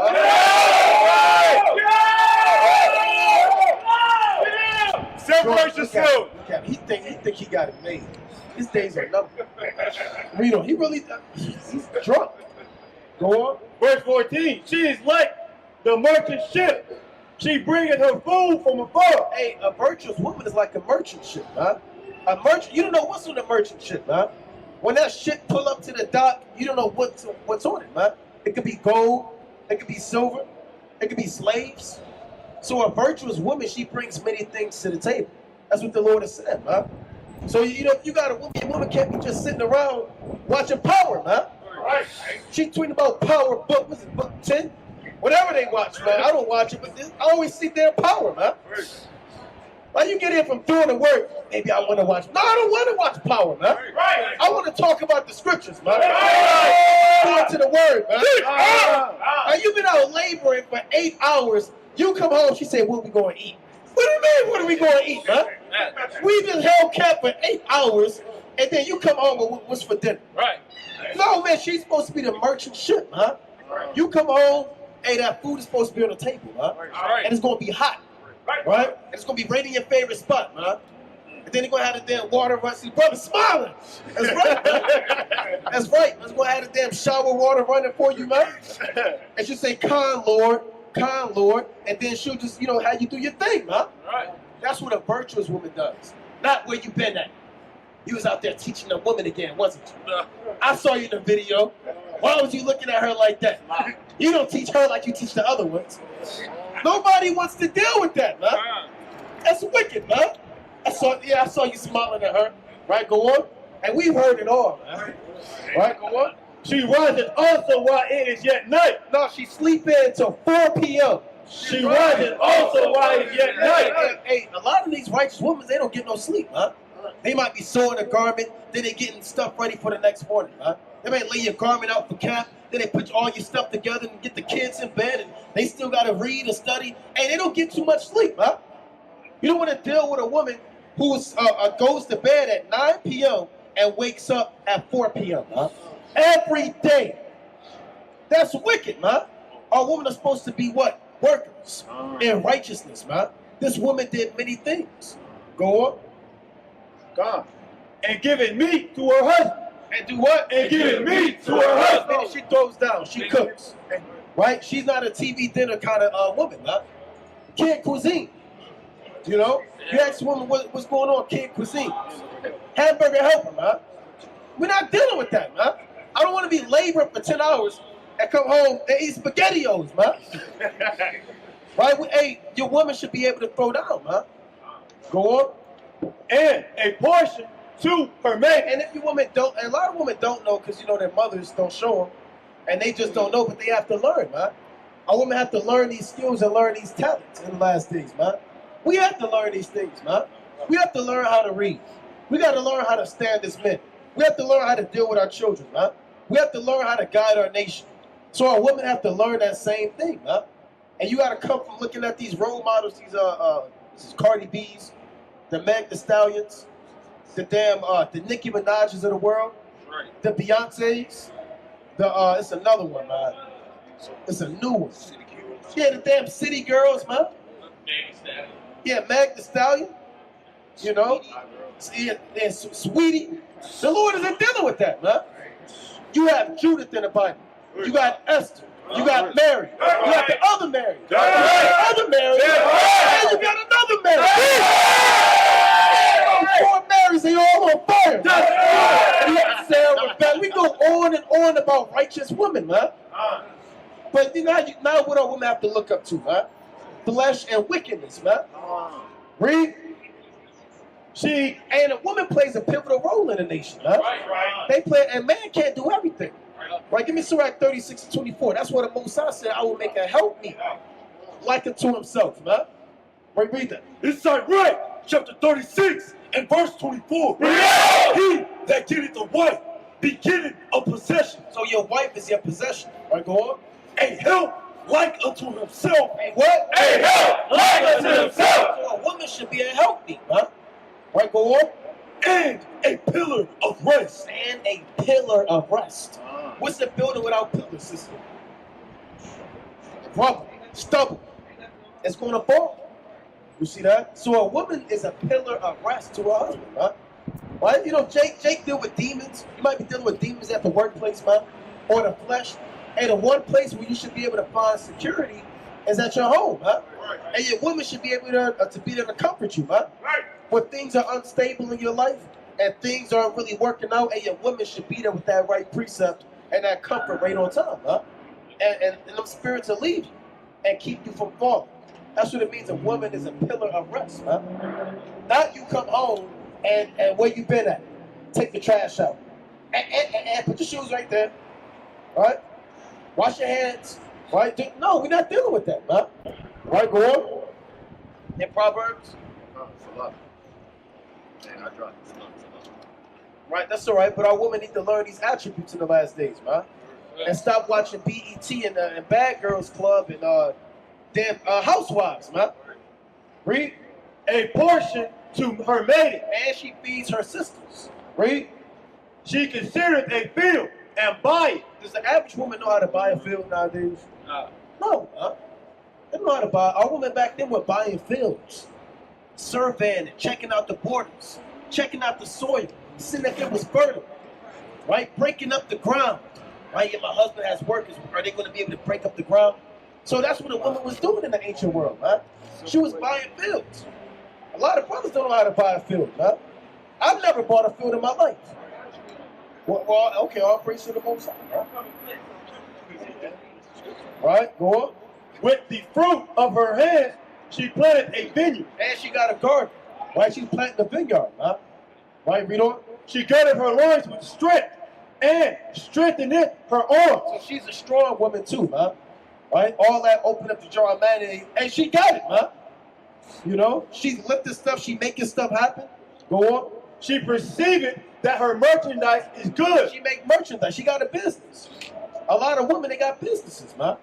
Separate yourself. He think he got it made. His days are numbered. Reno, he's drunk. Go on. Verse 14. She is like the merchant ship. She bringeth her food from afar. Hey, a virtuous woman is like a merchant ship, huh? A merchant, you don't know what's on the merchant ship, man. When that ship pull up to the dock, you don't know what's on it, man. It could be gold, it could be silver, it could be slaves. So a virtuous woman, she brings many things to the table. That's what the Lord has said, man. So you know, if you got a woman can't be just sitting around watching Power, man. Right. She tweeting about Power book, was it book 10? Whatever they watch, man. I don't watch it, but I always see their Power, man. Why you get in from doing the work? Maybe I want to watch. No, I don't want to watch Power, man. Right. I want to talk about the scriptures, man. Go to the word, man. Now you've been out laboring for 8 hours. You come home, she said, what we going to eat? What do you mean, what are we going to eat, man? We've been held cap for 8 hours, and then you come home with what's for dinner. Right. No, man, she's supposed to be the merchant ship, huh? You come home, hey, that food is supposed to be on the table, huh? And it's going to be hot, right? And it's going to be right in your favorite spot, huh? And then you're going to have the damn water run. See, brother smiling. That's right, man. That's right. It's going to have the damn shower water running for you, man. And she'll say, kind Lord, and then she'll just, you know, have you do your thing, huh? Right. That's what a virtuous woman does. Not where you been at. You was out there teaching a woman again, wasn't you? I saw you in the video. Why was you looking at her like that? You don't teach her like you teach the other ones. Nobody wants to deal with that, man. That's wicked, man. I saw you smiling at her. Right, go on. And we've heard it all, man. Right, go on. She riseth also while it is yet night. No, she sleeping until 4 p.m. She riseth also while it is yet night. Hey, a lot of these righteous women, they don't get no sleep, huh? They might be sewing a garment, then they getting stuff ready for the next morning, huh? They might lay your garment out for camp, then they put all your stuff together and get the kids in bed, and they still got to read and study, and they don't get too much sleep, huh? You don't want to deal with a woman who goes to bed at 9 p.m. and wakes up at 4 p.m., huh? Every day. That's wicked, man. Our women are supposed to be what? Workers in righteousness, man. This woman did many things. Go on. God. And giving meat to her husband. And do what? And giving meat to her husband. And she throws down. She cooks. Right? She's not a TV dinner kind of woman, man. Can't cuisine. You know? You ask a woman what's going on, can't cuisine. Hamburger helper, man. We're not dealing with that, man. I don't want to be laboring for 10 hours and come home and eat SpaghettiOs, man. Right? Hey, your woman should be able to throw down, man. Go on. And a portion to her man. And if your woman don't, and a lot of women don't know because, you know, their mothers don't show them, and they just don't know, but they have to learn, man. A woman have to learn these skills and learn these talents in the last days, man. We have to learn these things, man. We have to learn how to read. We got to learn how to stand as men. We have to learn how to deal with our children, man. We have to learn how to guide our nation. So our women have to learn that same thing, man. And you got to come from looking at these role models, these this is Cardi B's, the Meg Thee Stallions, the damn the Nicki Minaj's of the world, the Beyonce's, it's another one, man. It's a new one. Yeah, the damn City Girls, man. Yeah, Meg Thee Stallion. You know, and Sweetie. The Lord isn't dealing with that, man. You have Judith in the Bible. You got Esther. You got Mary. You got the other Mary. You got the other Mary. And you got another Mary. 4 Marys, they all on fire. You got Sarah, Rebecca. We go on and on about righteous women, man. But now what our women have to look up to, man? Flesh and wickedness, man. Read. And a woman plays a pivotal role in the nation, huh? They play, and man can't do everything. Right? Give me Sirach 36:24. That's what the Most High said. I will make her help me, like unto himself, man. Right, read that. It's right, chapter 36 and verse 24. He that getteth a wife beginneth a possession. So your wife is your possession. Right, go on. A help like unto himself. A what? A help like unto himself. So a woman should be a helpmeet, huh? Right, go on. And a pillar of rest. And a pillar of rest. What's a building without pillars, sister? Rubble, stubble. It's going to fall. You see that? So a woman is a pillar of rest to her husband, huh? Right? You know, Jake deal with demons. You might be dealing with demons at the workplace, man, or the flesh. And the one place where you should be able to find security is at your home, huh? And your woman should be able to be there to comfort you, huh? When things are unstable in your life and things aren't really working out, and your woman should be there with that right precept and that comfort right on time, huh? And them spirits will leave you and keep you from falling. That's what it means. A woman is a pillar of rest, huh? Not you come home And where you been at? Take the trash out. And put your shoes right there. Right? Wash your hands. Right? No, we're not dealing with that, man. Right, go on. In Proverbs. Right, that's all right, but our women need to learn these attributes in the last days, man. And stop watching BET and Bad Girls Club and damn Housewives, man. Read. A portion to her maiden. And she feeds her sisters. Read. She considered a field and buy it. Does the average woman know how to buy a field nowadays? No, huh? They don't know how to buy. Our women back then were buying fields, surveying it, checking out the borders, checking out the soil, seeing if it was fertile, right? Breaking up the ground, right? If my husband has workers, are they going to be able to break up the ground? So that's what a woman was doing in the ancient world, man. She was buying fields. A lot of brothers don't know how to buy a field, man. I've never bought a field in my life. Well, okay, all praise to the Most High, right? Right, go on. With the fruit of her hands, she planted a vineyard. And she got a garden, right? She's planting a vineyard, huh? Right, read on. She girded her loins with strength and strengthened it her arms. So she's a strong woman too, huh? Right? All that open up the jar of mayonnaise, and she got it, huh? You know, she's lifting stuff, she making stuff happen. Go on. She perceived that her merchandise is good. She make merchandise. She got a business. A lot of women, they got businesses, man.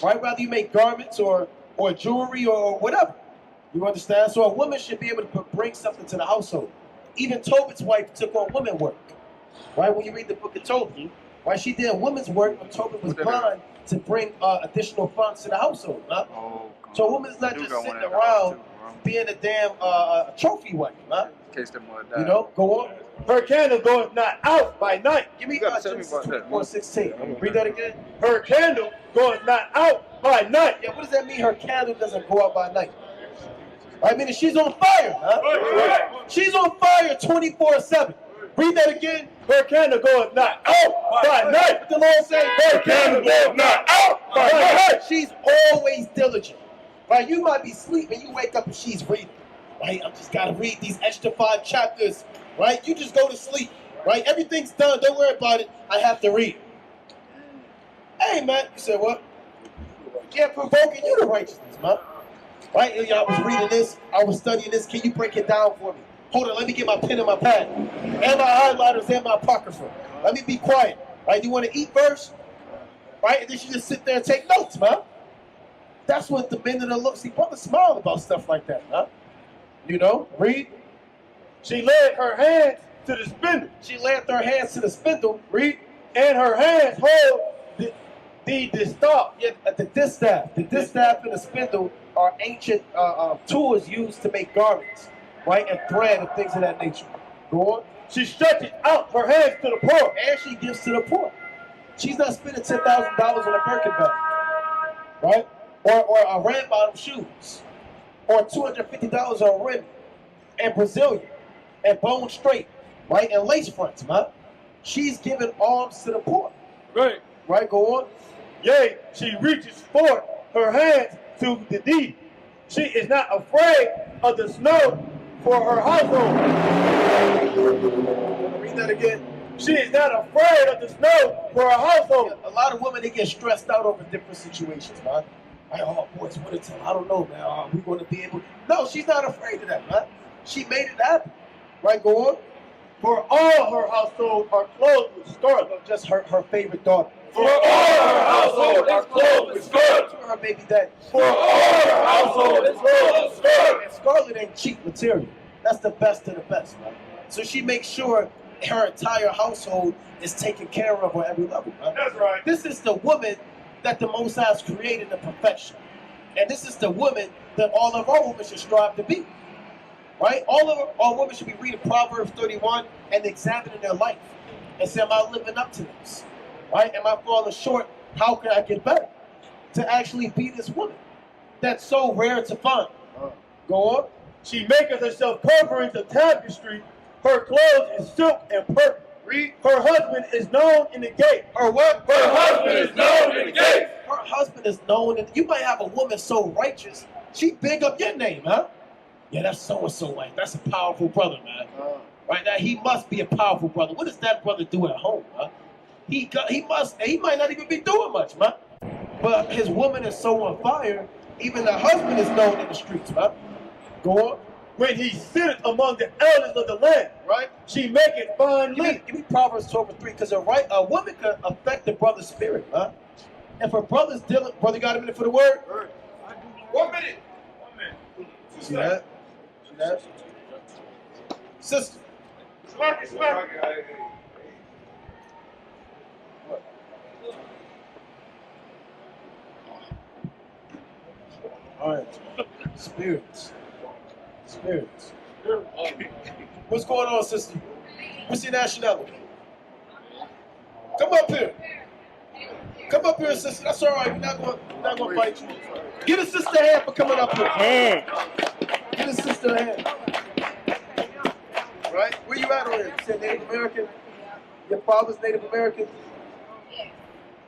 Right? Whether you make garments or jewelry or whatever. You understand? So a woman should be able to bring something to the household. Even Tobit's wife took on women work. Right? When you read the book of Tobit, right? She did women's work when Tobit was blind to bring additional funds to the household. Huh? So a woman's not just sitting around being a damn trophy wife, huh? You know, go on. Her candle goeth not out by night. Give me Genesis 24:16. Read that again. Her candle goeth not out by night. Yeah, what does that mean? Her candle doesn't go out by night. I mean, she's on fire, huh? She's on fire 24/7. Read that again. Her candle goeth not out by night. What the Lord say? Her candle goeth not out by night. She's always diligent. Right? You might be sleeping, you wake up and she's reading. Right? I just gotta read these extra 5 chapters. Right? You just go to sleep. Right? Everything's done. Don't worry about it. I have to read. Hey, man. You said what? Yeah, provoking you to righteousness, man. Right? I was reading this. I was studying this. Can you break it down for me? Hold on. Let me get my pen and my pad. And my highlighters and my apocrypha. Let me be quiet. Right? You want to eat first? Right? And then you just sit there and take notes, man. That's what the men in the look. See, brothers smile about stuff like that, huh? You know? Read. She laid her hands to the spindle. She laid her hands to the spindle. Read. And her hands hold the distaff. Yeah, the distaff. The distaff and the spindle are ancient tools used to make garments, right? And thread and things of that nature. Go on. She stretches out her hands to the poor. And she gives to the poor. She's not spending $10,000 on a Birkin bag, right? Or red bottom shoes. Or $250 on rim and Brazilian and bone straight, right? And lace fronts, man. She's giving alms to the poor. Right. Right, go on. Yea, she reaches forth her hands to the deep. She is not afraid of the snow for her household. Read that again. She is not afraid of the snow for her household. A lot of women, they get stressed out over different situations, man. Like, oh, boy, it's winter time. I don't know, man. Are we going to be able? No, she's not afraid of that, man. She made it happen. Right, go on. For all her household are clothed with scarlet. Just her favorite daughter. For all her household is clothed with scarlet. To her baby daddy. For all her household is clothed with scarlet. And scarlet ain't cheap material. That's the best of the best, man. So she makes sure her entire household is taken care of on every level, man. That's right. This is the woman that the Most High has created in perfection. And this is the woman that all of our women should strive to be. Right? All of our women should be reading Proverbs 31 and examining their life. And say, am I living up to this? Right? Am I falling short? How can I get better? To actually be this woman that's so rare to find. Go on. She maketh herself coverings of tapestry. Her clothes is silk and purple. Read. Her husband is known in the gate. Her what? Her husband is known in the gate. Her husband is known. And you might have a woman so righteous, she big up your name, huh? Yeah, that's so-and-so like. That's a powerful brother, man. Right now, he must be a powerful brother. What does that brother do at home, man? He might not even be doing much, man. But his woman is so on fire, even the husband is known in the streets, man. Go on. When he sitteth among the elders of the land, Right? she maketh fine linen. Give me Proverbs 12:3, because a woman can affect the brother's spirit, man. If a brother's dealing, brother, got a minute for the word? 1 minute. See that? See that? Sister. Smack it, smack it. All right. Spirits. Spirits. What's going on, sister? What's your nationality? Come up here. Come up here, sister. That's all right. We're not going to fight you. Get a sister a hand for coming up here. Get a sister a hand. Right? Where you at on here? You said Native American? Your father's Native American?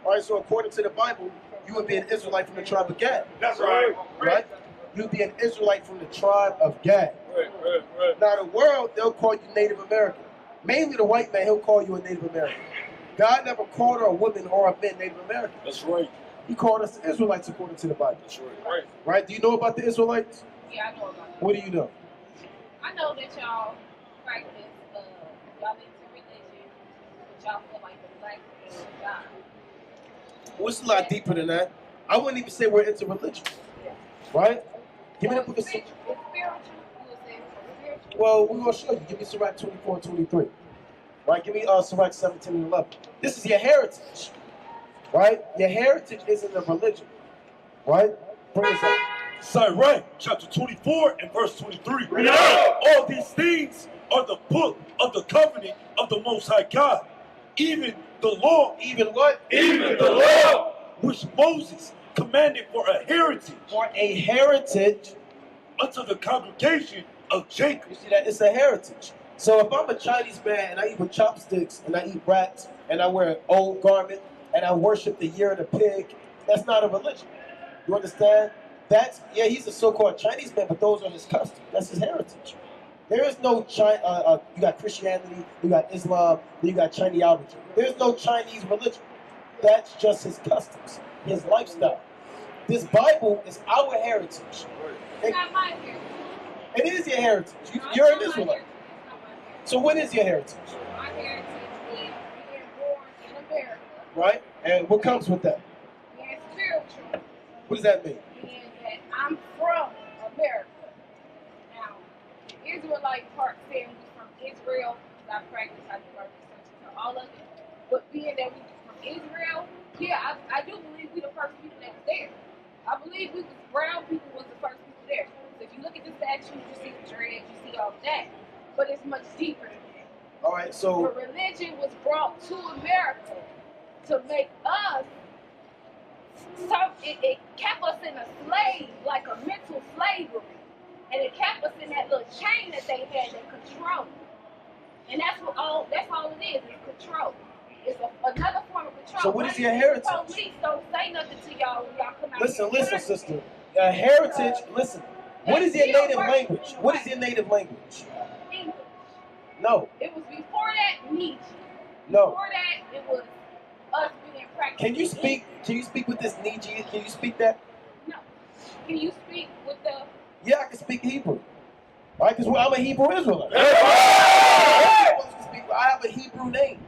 All right, so according to the Bible, you would be an Israelite from the tribe of Gad. That's right. Right? You'd be an Israelite from the tribe of Gad. Right. Now, the world, they'll call you Native American. Mainly the white man, he'll call you a Native American. God never called a woman or a man Native American. That's right. He called us the Israelites according to the Bible. That's right. Right? Do you know about the Israelites? Yeah, I know about that. What do you know? I know that y'all practice, y'all into religion, but y'all feel like the black man is God. Well, it's a lot deeper than that. I wouldn't even say we're into religion. Right? Give me the book of It's spiritual. You would say it's spiritual. Well, we're going to show you. Give me Sirach 24 and 23. Right? Give me Sirach 17 and 11. This is your heritage. Right? Your heritage isn't a religion. Right? Bring us up. Sirach chapter 24 and verse 23. All these things are the book of the covenant of the Most High God. Even the law. Even what? Even the law which Moses commanded for a heritage. For a heritage. Unto the congregation of Jacob. You see that? It's a heritage. So if I'm a Chinese man and I eat with chopsticks and I eat rats and I wear an old garment and I worship the year of the pig, that's not a religion. You understand? Yeah, he's a so-called Chinese man, but those are his customs. That's his heritage. There is no China. You got Christianity, you got Islam, you got Chineology. There's no Chinese religion. That's just his customs, his lifestyle. This Bible is our heritage. It's not my heritage. It is your heritage. No, You're it's an not my Israelite. heritage. It's not my heritage. So what is your heritage? My heritage is being born in America, Right? And what comes with that? being spiritual, What does that mean? being that I'm from America. Now, the Israelite part saying we from Israel, I practice, I do my research into all of it. But being that we from Israel, yeah, I do believe we the first people that was there. I believe we was brown people was the first people there. So if you look at the statues, you see the dreads, you see all that. But it's much deeper than that. All right, The so religion was brought to America to make us, it kept us in a slave, like a mental slavery. And it kept us in that little chain that they had, that control. And that's all it is control. It's another form of control. So what is your heritage? The police don't say nothing to y'all when y'all come out listen, here. sister. Heritage, listen. What is your native language? What is your native language? English. No, It was before that, Nietzsche. no. Before that, it was us being practiced. Can you speak with this Nietzsche? Can you speak that? No. Can you speak with the... Yeah, I can speak Hebrew. Right? Because I'm a Hebrew Israelite. I have a Hebrew name.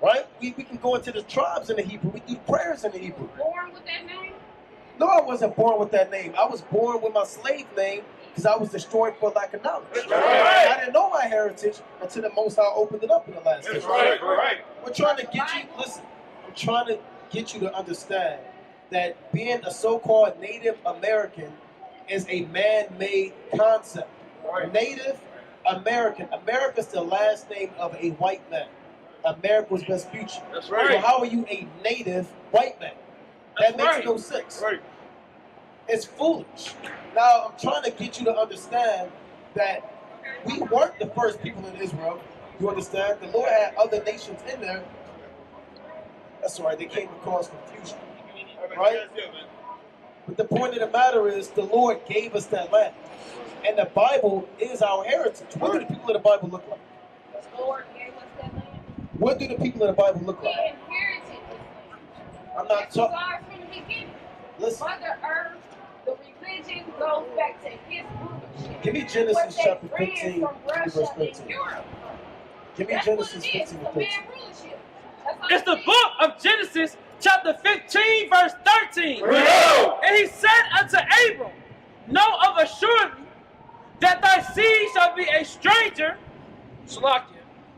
Right? We can go into the tribes in the Hebrew. We do prayers in the Hebrew. Born with that name? No, I wasn't born with that name. I was born with my slave name because I was destroyed for lack of knowledge. Right. I didn't know my heritage until the Most High opened it up in the last days. Right. We're trying to get you, listen, I'm trying to get you to understand that being a so-called Native American is a man-made concept. Native American. America's the last name of a white man. America's best future. That's So how are you a native white man? That makes no sense. Right. It's foolish. Now, I'm trying to get you to understand that we weren't the first people in Israel. You understand? The Lord had other nations in there. That's right. They came to cause confusion. Right? But the point of the matter is the Lord gave us that land. And the Bible is our heritage. What do the people of the Bible look like? The Lord gave us that land. What do the people of the Bible look We like? inherited this land. I'm not That was talking. ours from the beginning. Listen, Mother Earth, the religion goes back to his rulership. give me Genesis What they chapter ran 15, from Russia verse and 15. Europe. Give me That's Genesis what it is. 15 It's and a 13. man rulership. That's all It's the it is. book of Genesis, chapter 15, verse 13. And he said unto Abram, know of a surety that thy seed shall be a stranger, Salakia,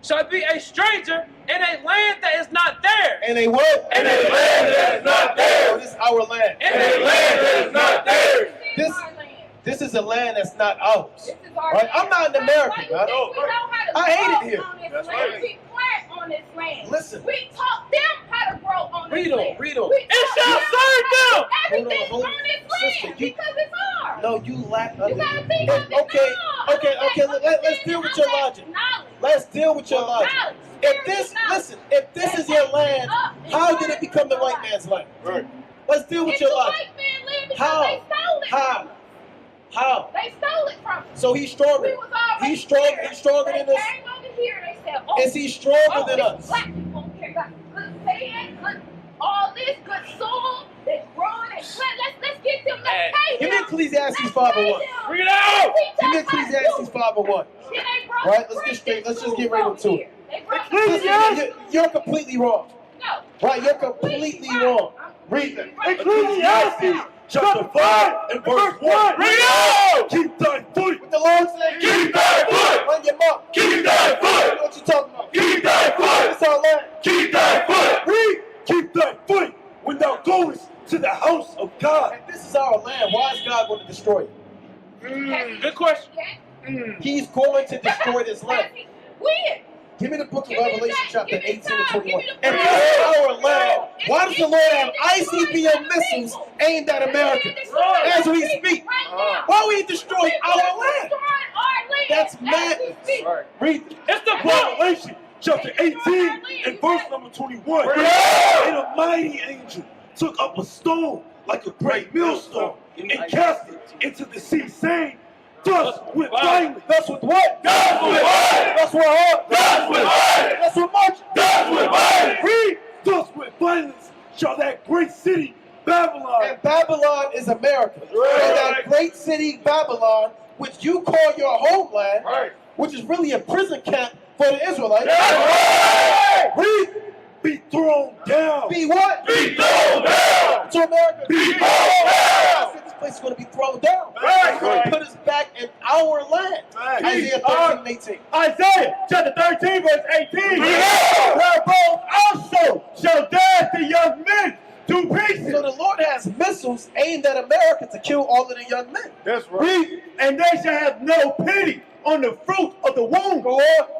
shall be a stranger in a land that is not theirs. And a what? And a land that is not Oh, theirs. this is our land. And And a land that is not theirs. This is This- our land. This is a land that's not ours. This is our Right? land. I'm not an American, Why you man. think we know how to I hate it grow here. on this That's land? right. We plant on this land. Listen. We taught them how to grow on Read this on, land. read on. We It taught shall them serve how to them. do everything Hold on, on this sister, land you- because it's ours. No, you lack You gotta think of it. Okay, No, okay, I okay, lack let's deal with your understanding. I lack logic. knowledge. Let's deal with your logic. Knowledge. If this, Spiritual listen, if this is your land, knowledge. how did it become the white man's land? Right. Let's deal with It's your the logic. white man land because How? they stole it How? from us. How? They stole it from us. So he's stronger. We was already He's strong. here. He's stronger They than us. came over here. They said, "Oh, Is he stronger than this us? black people here got good sand, good all this, good soil. They growing and plant. Let's get them. Let's Hey, pay Give me them. Ecclesiastes Let's 5:1. pay them. Bring it out. Give me Ecclesiastes 5:1. Shit ain't broke. Right, let's get straight. Let's just get right into it. They broke Listen, you're completely wrong. No. Right, you're completely wrong. Read that. Ecclesiastes chapter 5 and verse 1. Bring it out. Keep thy foot. What the Lord said? Keep thy foot. On your mouth. Keep thy You know foot. what you talking about? Keep thy foot. It's our land. Keep thy foot. Read. Keep thy foot when thou goest to the house of God. And this is our land. Why is God going to destroy it? Good question. He's going to destroy this land. When? Give me the book of Give me Revelation, that. chapter Give me 18 and time. 21. Give me the If time. this is our land, It's why does the Lord have being destroyed ICBM by the missiles people. aimed at Americans as we speak? Why we destroy our land? That's madness. Read. It's the book. Revelation chapter 18 and verse number 21. And a mighty angel took up a stone like a great millstone and cast it into the sea, saying, thus with violence. That's with what? That's with violence. That's with what? That's with violence. That's with march. That's with violence. Read, thus with violence shall that great city Babylon. And Babylon is America. So that great city Babylon, which you call your homeland, Right. which is really a prison camp for the Israelites. That's right. Read. be thrown down. Be what? Be thrown down. To America. Be thrown down. This place is going to be thrown down. Right. He's going to put us back in our land. Right. Isaiah 13 and 18. Isaiah chapter 13 verse 18. Yeah. Where both also shall dash the young men to pieces. So the Lord has missiles aimed at America to kill all of the young men. That's Read, and they shall have no pity on the fruit of the womb.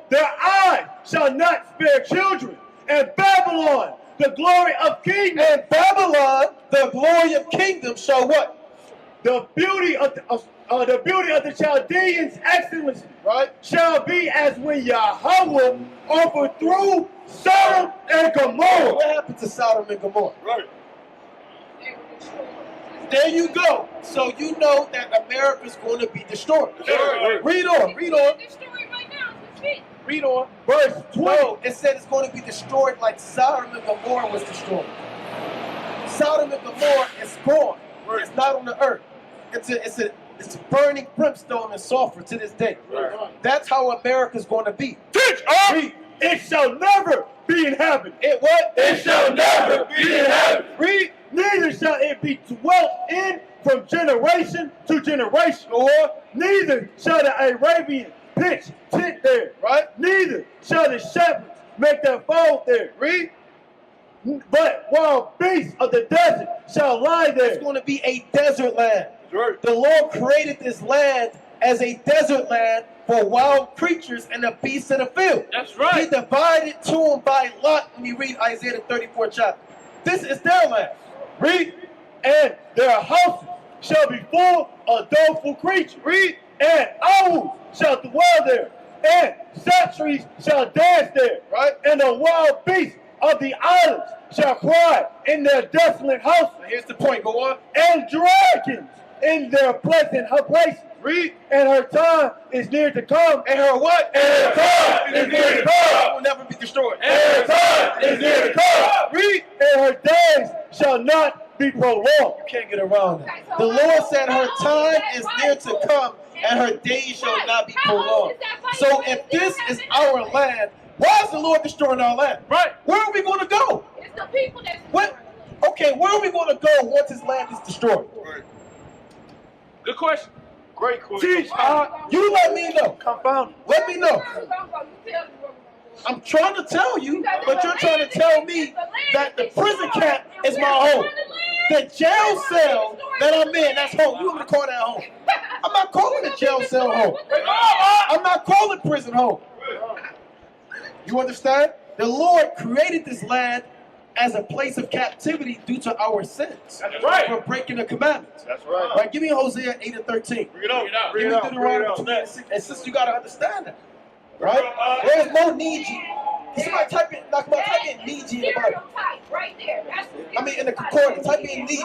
Their eyes shall not spare children. And Babylon, the glory of kingdom, And Babylon, the glory of kingdom, shall what? the beauty of the Chaldeans' excellency, Right? shall be as when Yahweh overthrew Sodom and Gomorrah. What happened to Sodom and Gomorrah? right. There you go. So you know that America's going to be destroyed. Right. Read on, read on, read on. Verse 20. No, it said it's going to be destroyed like Sodom and Gomorrah was destroyed. Sodom and Gomorrah is gone. It's not on the earth. It's burning brimstone and sulfur to this day. Right. That's how America's going to be. Teach us, it shall never be inhabited. It what? It shall never be inhabited. Read. Neither shall it be dwelt in from generation to generation. Or Neither shall the Arabian pitch tent there. right? Neither shall the shepherds make their fold there. Read. But wild beasts of the desert shall lie there. It's going to be a desert land. Right. The Lord created this land as a desert land for wild creatures and the beasts of the field. That's He right. divided to them by lot when you read Isaiah the 34th chapter. This is their land. Read. And their houses shall be full of doleful creatures. Read. And owls shall dwell there. And centuries shall dance there. Right? And the wild beasts of the islands shall cry in their desolate houses. Here's the point. Go on. And dragons in their pleasant places. Read. And her time is near to come. And her what? And her time is near to It come. will never be destroyed. And her time is near to come. Read. And her days shall not be prolonged. You can't get around that. The Lord said her time is near to come and her days shall not be prolonged. So if this is our land, why is the Lord destroying our land? Right. Where are we going to go? It's the people that's What? Okay, where are we going to go once his land is destroyed? Good question. Great question. Teach, You let me know. confound. Let me know. I'm trying to tell you, but you're trying to tell me that the prison camp is my home. The jail cell that I'm in, that's home. You want me to call that home? I'm not calling the jail cell home. I'm not calling prison home. You understand? The Lord created this land as a place of captivity due to our sins. That's right. For breaking the commandments. That's right. Right? Give me Hosea 8 and 13. Bring it out. Give me Deuteronomy 20 and 6. And sister, you got to understand that. Right? There's no need you. Somebody type in, like, type in need you in the Bible. stereotype right there. That's the I mean, in the concordance, type in need you.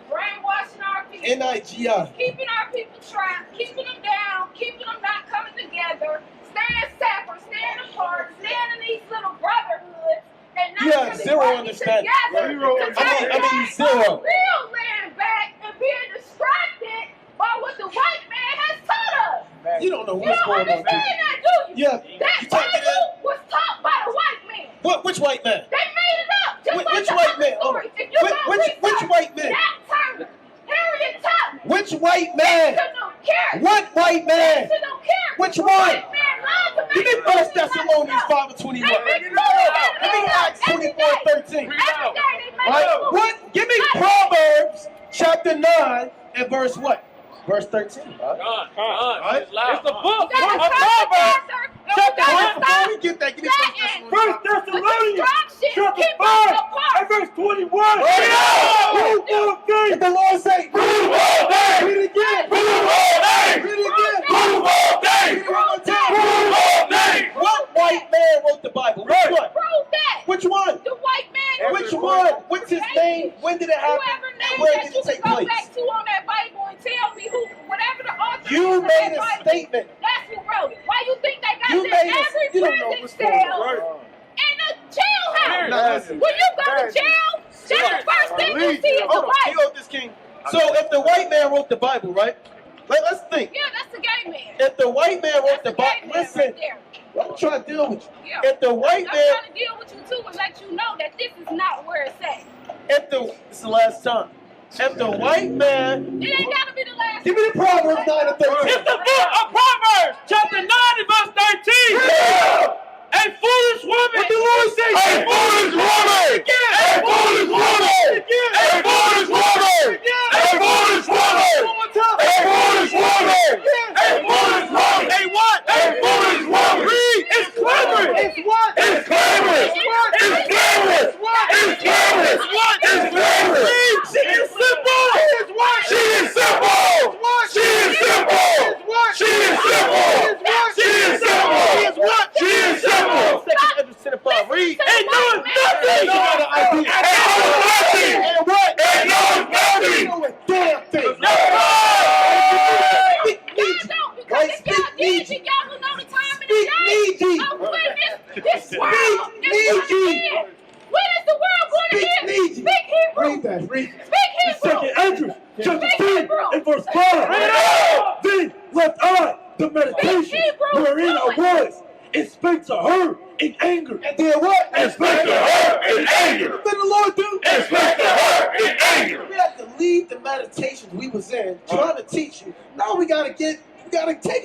Brainwashing our people. N-I-G-I. Keeping our people trapped, keeping them down, keeping them not coming together, staying separate, staying apart, staying in these little brotherhoods, and not You have really zero working understanding. together Zero to understanding. take I mean, back zero. our real land back and being distracted by what the white man has taught us. You don't know You what's don't going on. understand that, do you? Yeah. That You type it in. Bible was taught by the white man. What? Which white man? They made it up. Just Which- like which the white other man? Hold on. stories. If you Which- go which research white man? Nat Turner, Harriet Tubman, Which white man? don't care. What white man? They don't care. Which The one? white man loved to Give me make 1 money Thessalonians up. 5 and 21. They make money out of Give me it. Acts Every 24 and day. 13. Every day they make Right? money. What? Give me Proverbs chapter 9 and verse what? Verse 13. Right? Right? It's the book You of gotta Proverbs. Chapter Before we get that, give me 1 Thessalonians. First Thessalonians chapter 5 and verse 21. Right. If the Lord say, Move all day. read it again. Move all day. Read it again. Move all day. Read it one more time. Move all day. What white man wrote the Bible? Which one? Prove that. Which one? The white man. Which one? What's his name? When did it happen? Whoever And name where that did you it take can go place? back to on that Bible and tell me who, whatever the author is You of made that a Bible, statement. that's who wrote it. Why you think they got You that made a- every you don't know prison what's going cell on. in a jailhouse? Now listen. When you go to jail, that's the first thing you see is the Hold on, Bible. King this king. So if the white man wrote the Bible, right? Let's think. Yeah, that's the gay man. If the white man wrote the That's the gay Bible, man listen. right there. I'm trying to deal with you. Yeah. If the white I'm man, trying to deal with you too and let you know that this is not where it's at. this is the last time. If the white man, It ain't gotta be the last. give me the Proverbs 9 and 13. It's the book of Proverbs, chapter 9 and verse 13. A foolish woman. What the Lord say? A foolish woman. A foolish woman. A foolish woman. A foolish woman. A foolish woman. A foolish woman. A what? A foolish woman. Read. It's clever. It's what? It's clamorous. It's clamorous. It's clamorous. It's clamorous. Read. She is simple. She is simple. She is simple. She is simple. She is simple. She is simple. Read. It knows nothing. No other idea. It knows nothing. And what? It knows nothing. You know a damn thing. Y'all Speak Nietzsche. don't, because Right? if Speak y'all did, Nietzsche. then y'all would know the time and the Speak day Nietzsche. of when this world Speak is going to Nietzsche. end. When is the world going to Speak end? Nietzsche. Speak Hebrew. Read that. Read. Speak Hebrew. Second Andrew chapter Speak 10 Hebrew. and verse 5. Then left I the meditation Hebrew. wherein I was, and spake to her in anger. And then what? And speak to her in anger. What did the Lord do? And speak to her in anger. We had to leave the meditations we was in trying to teach you. Now we gotta take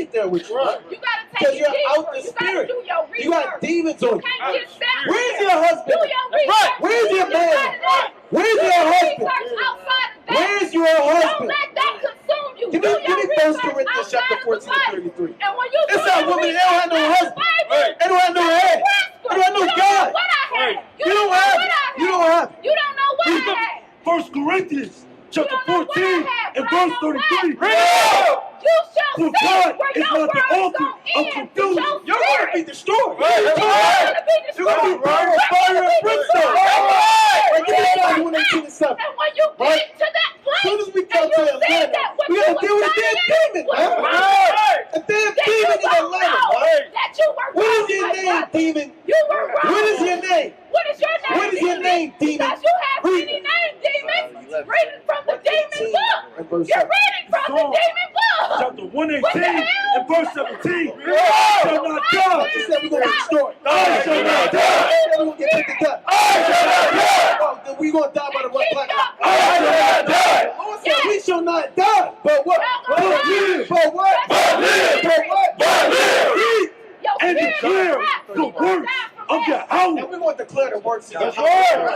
it there with you. Right? You gotta Because take you're it out deeper. the You spirit. gotta do your research. You got demons on You you. can't just step Where's there. your husband? Do your research. Where's your You man? gotta do that. Where's Do your husband? research outside of that. Where's your Don't husband? let that consume you. Give Do me your 1 research Corinthians chapter outside of 14 the Bible. 33. And when you It's do that your woman, they research don't have no outside of husband. the Bible, They don't have no head. They don't have no you God. don't know what I had. You don't have what it. I had. You don't have it. You don't know what I had. 1 Corinthians chapter You don't know what I 14 had, and but I verse know 33. what. You shall For see God where is your not the words author gonna of end. confusion. You're going to be destroyed. You're gonna be You're going to be destroyed. burned with fire name, demon? You were wrong. What is your name? What is your name? What is your name, demon? Because you have Read many it. names, demons. Reading from the demon and book. verse You're 7. reading from the demon book. Chapter What the 118 hell? and verse 17. Shall not die. She said we're going to destroy. I shall not die. We're going to get picked to death. Oh, then we going to die by the what? Black lives. I shall not die. Lord said we shall not die. But what? But live. But what? But live. But what? But live. Your And spirit declare is trapped. the You will works die from of your that. house. And we're going to declare the works of That's God.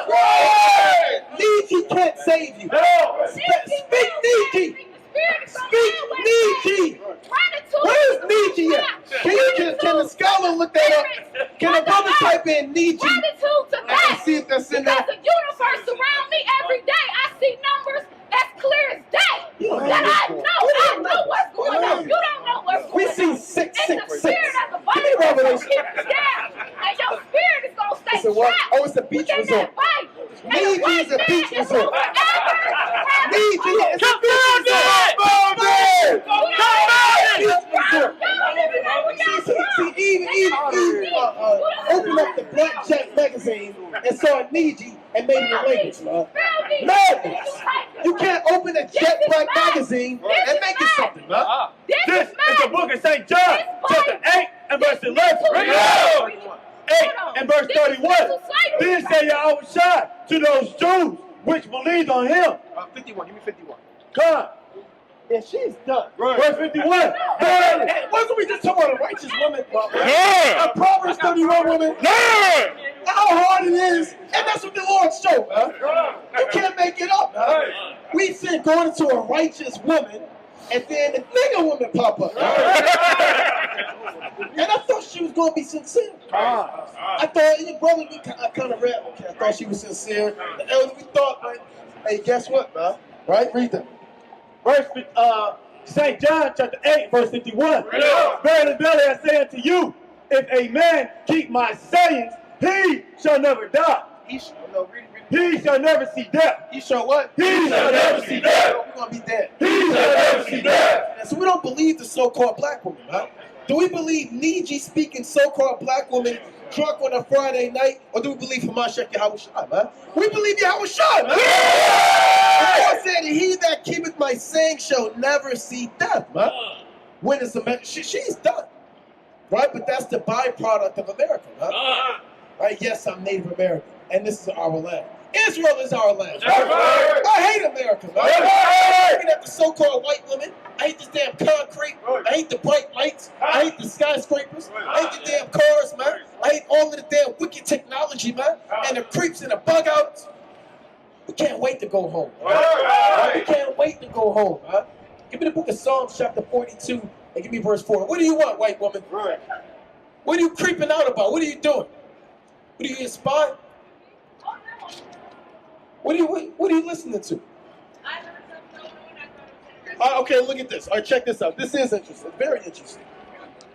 right. Nietzsche can't save you. No. Speak Nietzsche. Speak Nietzsche. Where's Nietzsche at? Can the scholar look that up? Can the brother type in Nietzsche? Gratitude to And that. see if that's in Because there. the universe around me every day, I see numbers as clear as day. That I know what's going on. You don't know what's going on. We see It's 666. the spirit of the Give me Bible that's Revelation. keep us down. And your spirit is going to stay It's a what? trapped Oh, it's a beach within resort. that Bible. And the Nietzsche white is a man beach is resort. forever having Nietzsche is a Come beach on, resort. man! Beach resort. You don't even know where y'all from. See, Eve opened up the Black Jack magazine and saw Nietzsche and made it a language, man. Madness. You can't open a Jet Black magazine and make it something, man. This is the book of St. John, chapter 8 and verse 11. Read it out. 8 and verse 31. Then say Yahweh Shai to those Jews which believed on him. 51. Give me 51. Come. Yeah, she's done. Verse 51. Hey, wasn't we just talking about a righteous woman? Yeah. A Proverbs 31 woman? Yeah. How hard it is, and that's what the Lord showed, man. You can't make it up, man. We see going into a righteous woman, and then the nigga woman pop up. And I thought she was going to be sincere. I thought, your brother, I kind of read, okay, I thought she was sincere. The elder, we thought, like, hey, guess what, man? Right? Read that. Verse St. John chapter 8 verse 51. Verily, verily, I say unto you, if a man keep my sayings, he shall never die. He shall never see death. He shall what? He shall never see death. We're going to be dead. He shall never see death. And so we don't believe the so-called black woman, right? Do we believe Nietzsche speaking so-called black woman drunk on a Friday night, or do we believe Hamashiach Yahweh Shai, man? We believe Yahweh Shai, man. The Lord said, he that keepeth my saying shall never see death, man. When is the man? She's done, right? But that's the byproduct of America, man. Right? Yes, I'm Native American, and this is our land. Israel is our land. I hate America, man. I'm looking at the so-called white women. I hate this damn concrete. I hate the bright lights. I hate the skyscrapers. I hate the damn cars, man. I hate all of the damn wicked technology, man. And the creeps and the bug outs. We can't wait to go home. We can't wait to go home, man. Give me the book of Psalms, chapter 42, and give me verse 4. What do you want, white woman? What are you creeping out about? What are you doing? What are you inspired? What are you listening to? Okay, look at this. All right, check this out. This is interesting. It's very interesting.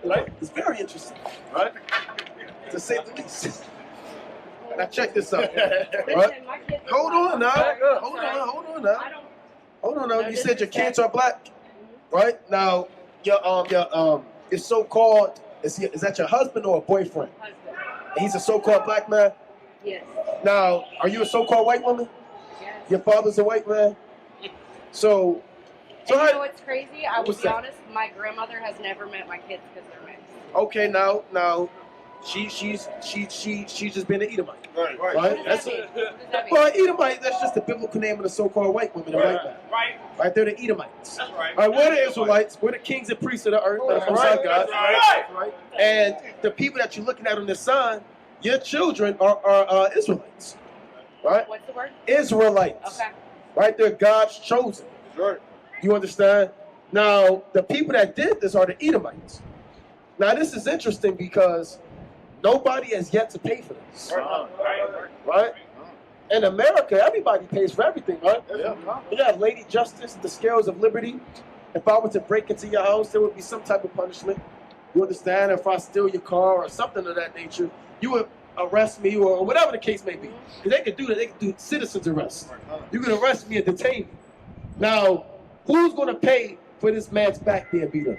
Right? It's very interesting. Right? To say the least. Now check this out. Right? Hold on now. Hold on now. You said your kids are black, right? Now your is so-called. Is that your husband or a boyfriend? Husband. And he's a so-called black man. Yes. Now, are you a so-called white woman? Yes. Your father's a white man. So And you know what's crazy? I will What's be that? honest. My grandmother has never met my kids because they're mixed. okay, now, she's just been an Edomite, right? What does that mean? What does that mean? Well, Edomite, that's just the biblical name of the so-called white women and white man. Right, they're the Edomites. All right, we're the Israelites. We're the kings and priests of the earth. That's from God. Right. And the people that you're looking at on this sign, your children are Israelites. Right? What's the word? Israelites. Okay. Right? They're God's chosen. You understand? Now, the people that did this are the Edomites. Now, this is interesting because nobody has yet to pay for this. Right? In America, everybody pays for everything, right? You got Lady Justice, the scales of liberty. If I were to break into your house, there would be some type of punishment. You understand? If I steal your car or something of that nature, you would arrest me or whatever the case may be. Because they could do that. They could do citizen's arrest. You can arrest me and detain me. Now, who's going to pay for this man's back being beat up?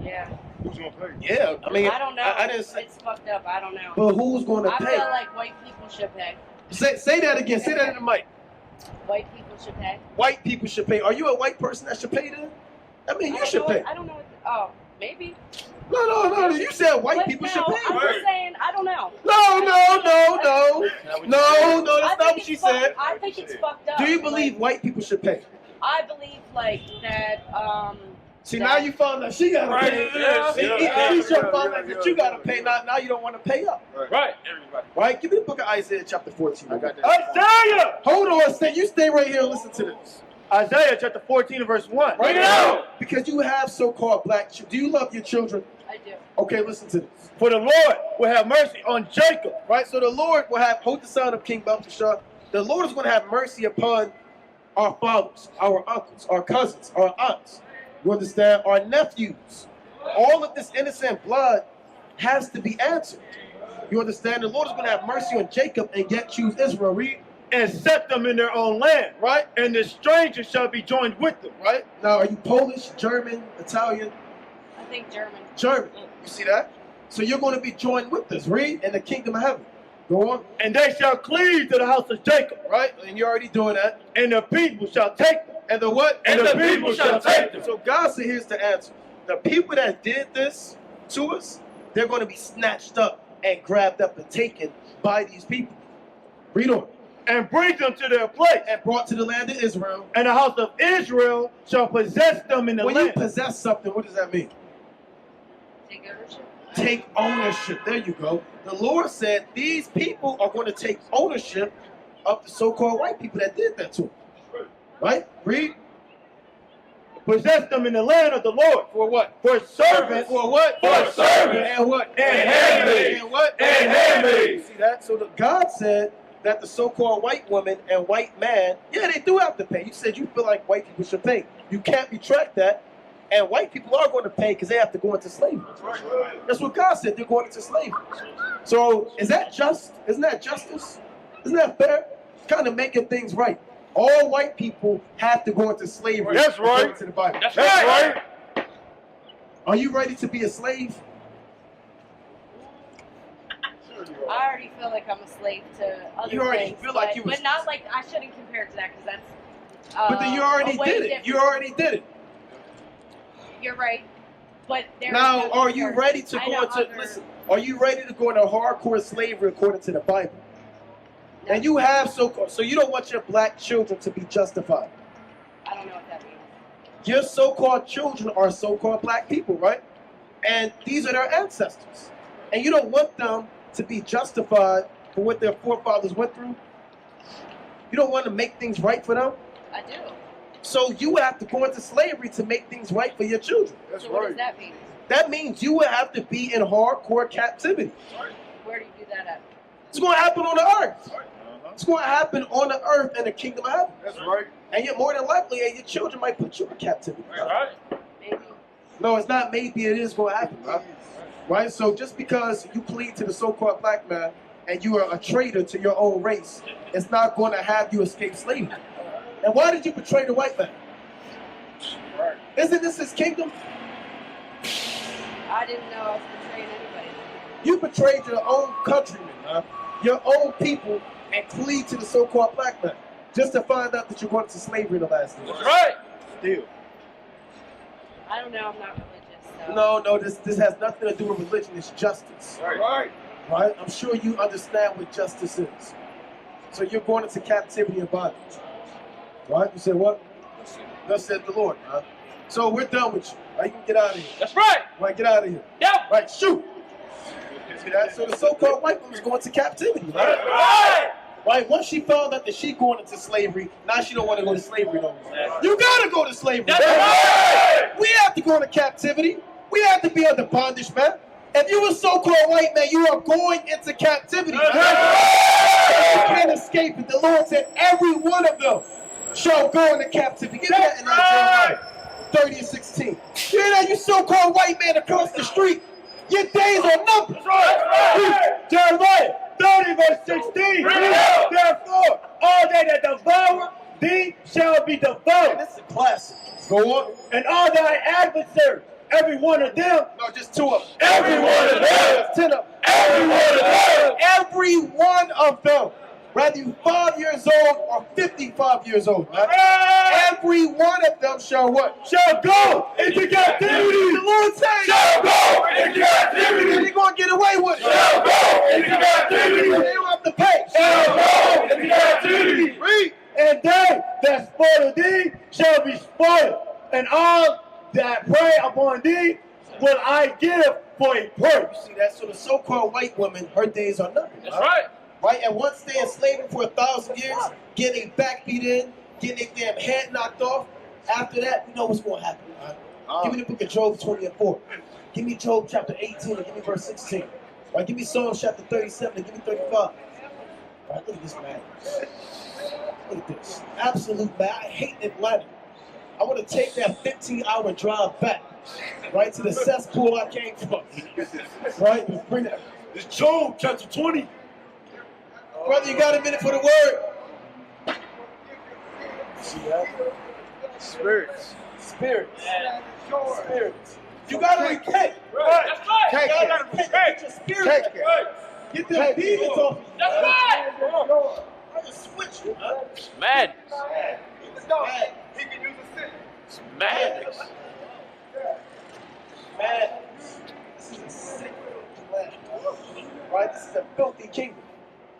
Yeah. Who's gonna pay? Yeah, I mean, I don't know. I didn't say. It's fucked up. I don't know. But who's going to I pay? feel like white people should pay. Say that again. Say that in the mic. White people should pay. White people should pay. Are you a white person that should pay then? I mean, you should pay. I don't know. Oh, maybe. No. You said white But people no, should pay. I'm just saying. I don't know. No. That's not what you said. I think it's fucked up. Do you believe white people should pay? I believe like that. See, now you found out she got to pay. You should found out that you got to pay. Now you don't want to pay up. Right, everybody. Right? Give me the book of Isaiah chapter 14. I got that. Isaiah! Hold on. Stay right here and listen to this. Isaiah chapter 14 verse 1. Right now. Because you have so-called black children. Do you love your children? I do. Okay, listen to this. For the Lord will have mercy on Jacob. Right? So the Lord will have, hold the sound of King Belteshazzar. The Lord is going to have mercy upon our fathers, our uncles, our cousins, our aunts. You understand? Our nephews. All of this innocent blood has to be answered. You understand? The Lord is going to have mercy on Jacob and yet choose Israel. Read. And set them in their own land. Right? And the stranger shall be joined with them. Right? Now, are you Polish, German, Italian? I think German. German. You see that? So you're going to be joined with us. Read. In the kingdom of heaven. Go on. And they shall cleave to the house of Jacob. Right? And you're already doing that. And the people shall take them. And the what? And the people shall take them. So God said, here's the answer. The people that did this to us, they're going to be snatched up and grabbed up and taken by these people. Read on. And bring them to their place. And brought to the land of Israel. And the house of Israel shall possess them in the when land. When you possess something, what does that mean? Take ownership. Take ownership. There you go. The Lord said these people are going to take ownership of the so-called white people that did that to them. Right? Read. Possess them in the land of the Lord. For what? For servants. For what? For servants. And what? And handmaids. And what? And handmaids. See that? So God said that the so-called white woman and white man, yeah, they do have to pay. You said you feel like white people should pay. You can't retract that. And white people are going to pay because they have to go into slavery. That's what God said. They're going into slavery. So is that just? Isn't that justice? Isn't that fair? Kind of making things right. All white people have to go into slavery. That's right. According to the Bible. That's right. Are you ready to be a slave? I already feel like I'm a slave to other You already things, feel like you was- but not like I shouldn't compare it to that because that's. But then you already way did it. different. You already did it. You're right, but there. Now, is no are you comparison. ready to I go know into? other- Listen, are you ready to go into hardcore slavery according to the Bible? No. And you have so you don't want your black children to be justified. I don't know what that means. Your so-called children are so-called black people, right? And these are their ancestors. And you don't want them to be justified for what their forefathers went through. You don't want to make things right for them. I do. So you would have to go into slavery to make things right for your children. So what does that mean? That means you would have to be in hardcore captivity. Where do you do that at? It's going to happen on the earth. It's going to happen on the earth in the kingdom of heaven. That's right. And you're more than likely, your children might put you in captivity. Right. Maybe. No, it's not maybe, it is going to happen. Right? So just because you plead to the so-called black man and you are a traitor to your own race, it's not going to have you escape slavery. And why did you betray the white man? Right. Isn't this his kingdom? I didn't know I was betraying anybody. You betrayed your own countrymen, your own people, and cleaved to the so-called black man, just to find out that you're going to slavery in the last days. Right. Still. I don't know. I'm not religious. So. No, this has nothing to do with religion. It's justice. Right. Right? I'm sure you understand what justice is. So you're going into captivity and bondage. Right? You said what? Thus said the Lord. So we're done with you. Right? You can get out of here. That's right. Right? Get out of here. Yep. Right? Shoot. See that? So the so-called white woman's going to captivity. Right? Right. Right? Once she found out that she going into slavery, now she don't want to go to slavery no more. You gotta go to slavery. That's right. We have to go into captivity. We have to be under bondage, man. If you a so-called white man, you are going into captivity. Man. You can't escape it. The Lord said every one of them shall go into captivity. Get that in Isaiah 30:16. You hear that, you so-called white man across the street? Your days are numbered. Jeremiah 30 verse 16. Therefore, all they that devour thee shall be Man, devoured. this is a classic. Go on. And all thy adversaries, every one of them, No, just Two of them. Every one of them. 10 of them. Every one of them. Every one of them. Whether you're 5 years old or 55 years old, right? Every one of them shall what? Shall go into captivity. The Lord says, Shall go into captivity. and they're going to get away with it. Shall go into captivity. They don't have to pay. Shall go into captivity. Read. And they that spoil thee shall be spoiled, and all that prey upon thee will I give for a purse. See that? So the so-called white woman, her days are nothing. That's right. Right? And once they enslaved them for 1,000 years, getting their back beat in, getting their damn head knocked off, after that, we know what's going to happen. Right? Give me the book of Job 20 and 4. Give me Job chapter 18 and give me verse 16. Right? Give me Psalms chapter 37 and give me 35. Right? Look at this man. Look at this. Absolute man. I hate Atlanta. I want to take that 15-hour drive back, right, to the cesspool I came from. Right? Just bring that. It's Job chapter 20. Brother, you got a minute for the word? See that? Spirits. Spirits. Spirits. You got to repent. That's right. You got to repent. Get your spirit. Get them demons off you. That's right. I just switch you, huh? Madness. He can use a sin. Madness. Madness. This is a sick land. Right? This is a filthy kingdom.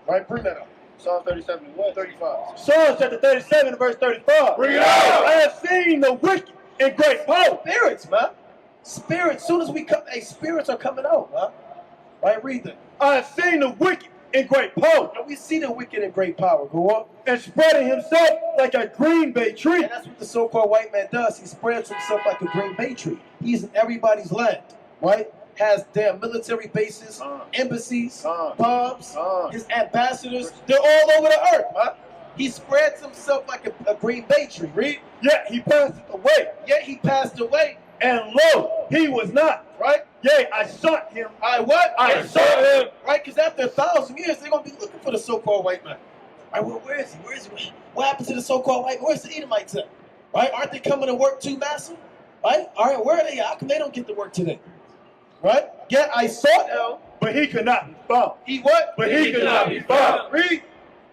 Right? Bring that up. Psalm 37, what? 35. Psalms chapter 37 verse 35. Bring it out. I have seen the wicked in great power. Spirits, man. Spirits. Soon as we come, hey, spirits are coming out, man. Right? Read them. I have seen the wicked in great power, And we see the wicked in great power. Go on. and spreading himself like a green bay tree. And that's what the so-called white man does. He spreads himself like a green bay tree. He's in everybody's land, right? Has their military bases, embassies, bombs, his ambassadors. They're all over the earth, man. He spreads himself like a green bay tree. Read. Yet he passed away, Yet he passed away, and lo, he was not. right? Yea, I sought him. I what? I sought him. Right? Because after 1,000 years, they're going to be looking for the so-called white man. Right? Well, where is he? Where is he? What happened to the so-called white man? Where's the Edomites at? Right? Aren't they coming to work too, master? Right? All right, where are they at? How come they don't get to work today? Right? Yet I sought him. But he could not be found. He what? But he could not be found. Read.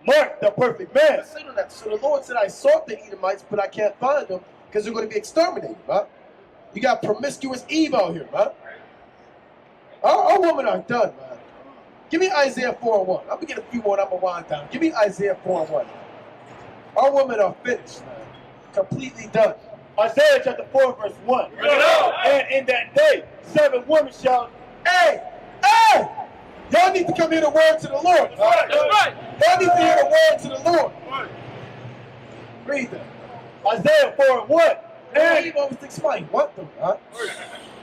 Mark the perfect man. Let's sit on that. So the Lord said, I sought the Edomites, but I can't find them because they're going to be exterminated, right? You got promiscuous Eve out here, right? Our women are done, man. Give me Isaiah 4 and 1. I'm going to get a few more and I'm going to wind down. Give me Isaiah 4 and 1. Our women are finished, man. Completely done. Isaiah chapter 4 verse 1. And in that day, 7 women shall. Hey! Hey! Y'all need to come hear the word to the Lord. That's right. Y'all need to hear the word to the Lord. Read that. Isaiah 4 and 1. And he wants to explain what the, huh?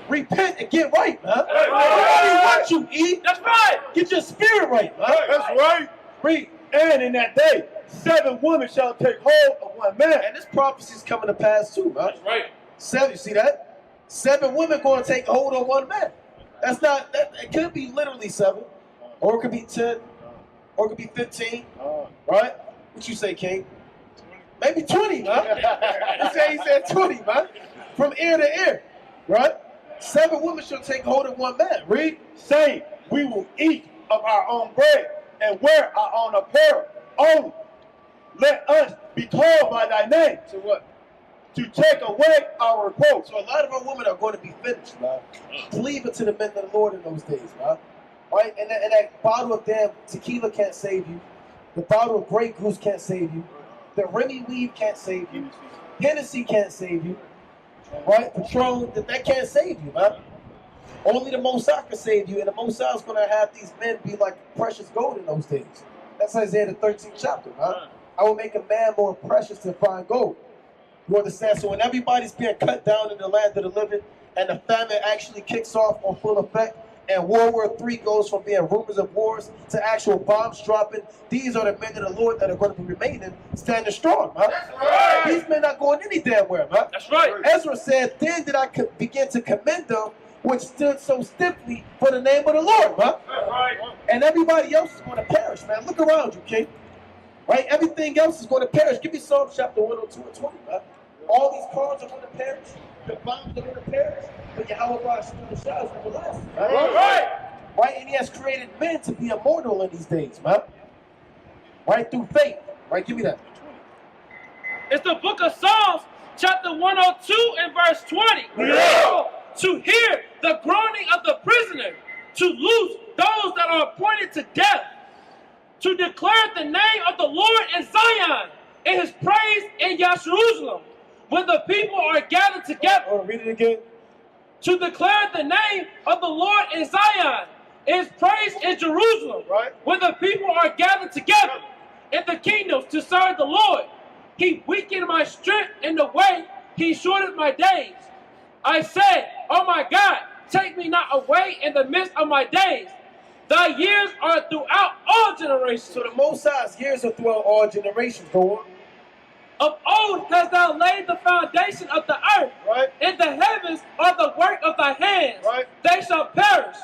Repent and get right, man. Nobody wants you, Eve. That's right. Get your spirit right, man. That's right. Read. And in that day, 7 women shall take hold of one man. And this prophecy's coming to pass too, man. That's right. 7, you see that? 7 women going to take hold of one man. That's not, it could be literally 7, or it could be 10, or it could be 15, right? What you say, King? Maybe 20, man. He said 20, man. From ear to ear, right? 7 women shall take hold of one man. Read. Saying, we will eat of our own bread and wear our own apparel. Only let us be called by thy name. So what? To take away our reproach. So a lot of our women are going to be finished, man. Leave it to the men of the Lord in those days, man. Right? And that bottle of damn tequila can't save you. The bottle of Grey Goose can't save you. The Remy Weave can't save you. Hennessy can't save you. Right? Patron, that can't save you, man. Only the Most High can save you, and the Most High is going to have these men be like precious gold in those days. That's Isaiah the 13th chapter, man. I will make a man more precious than fine gold. You understand? So when everybody's being cut down in the land of the living, and the famine actually kicks off on full effect, and World War III goes from being rumors of wars to actual bombs dropping, these are the men of the Lord that are going to be remaining standing strong, man. Right. These men not going any damn where, man. That's right. Ezra said, then did I begin to commend them which stood so stiffly for the name of the Lord, man. And everybody else is going to perish, man. Look around you, King. Right? Everything else is going to perish. Give me Psalm chapter 102 and 20, man. All these cars are going to perish. The bombs are going to perish, but Yahweh still shines everlasting. Right? And he has created men to be immortal in these days, man. Right? Through faith. Right? Give me that. It's the book of Psalms, chapter 102 and verse 20. To hear the groaning of the prisoner, to loose those that are appointed to death, to declare the name of the Lord in Zion, and his praise in Jerusalem, when the people are gathered together. Oh, read it again. To declare the name of the Lord in Zion, and his praise in Jerusalem, Right. when the people are gathered together in the kingdoms to serve the Lord. He weakened my strength in the way he shortened my days. I said, oh my God, take me not away in the midst of my days. Thy years are throughout all generations. So the Most High's years are throughout all generations. Go on. Of old hast thou laid the foundation of the earth, Right. and the heavens are the work of thy hands. Right. They shall perish,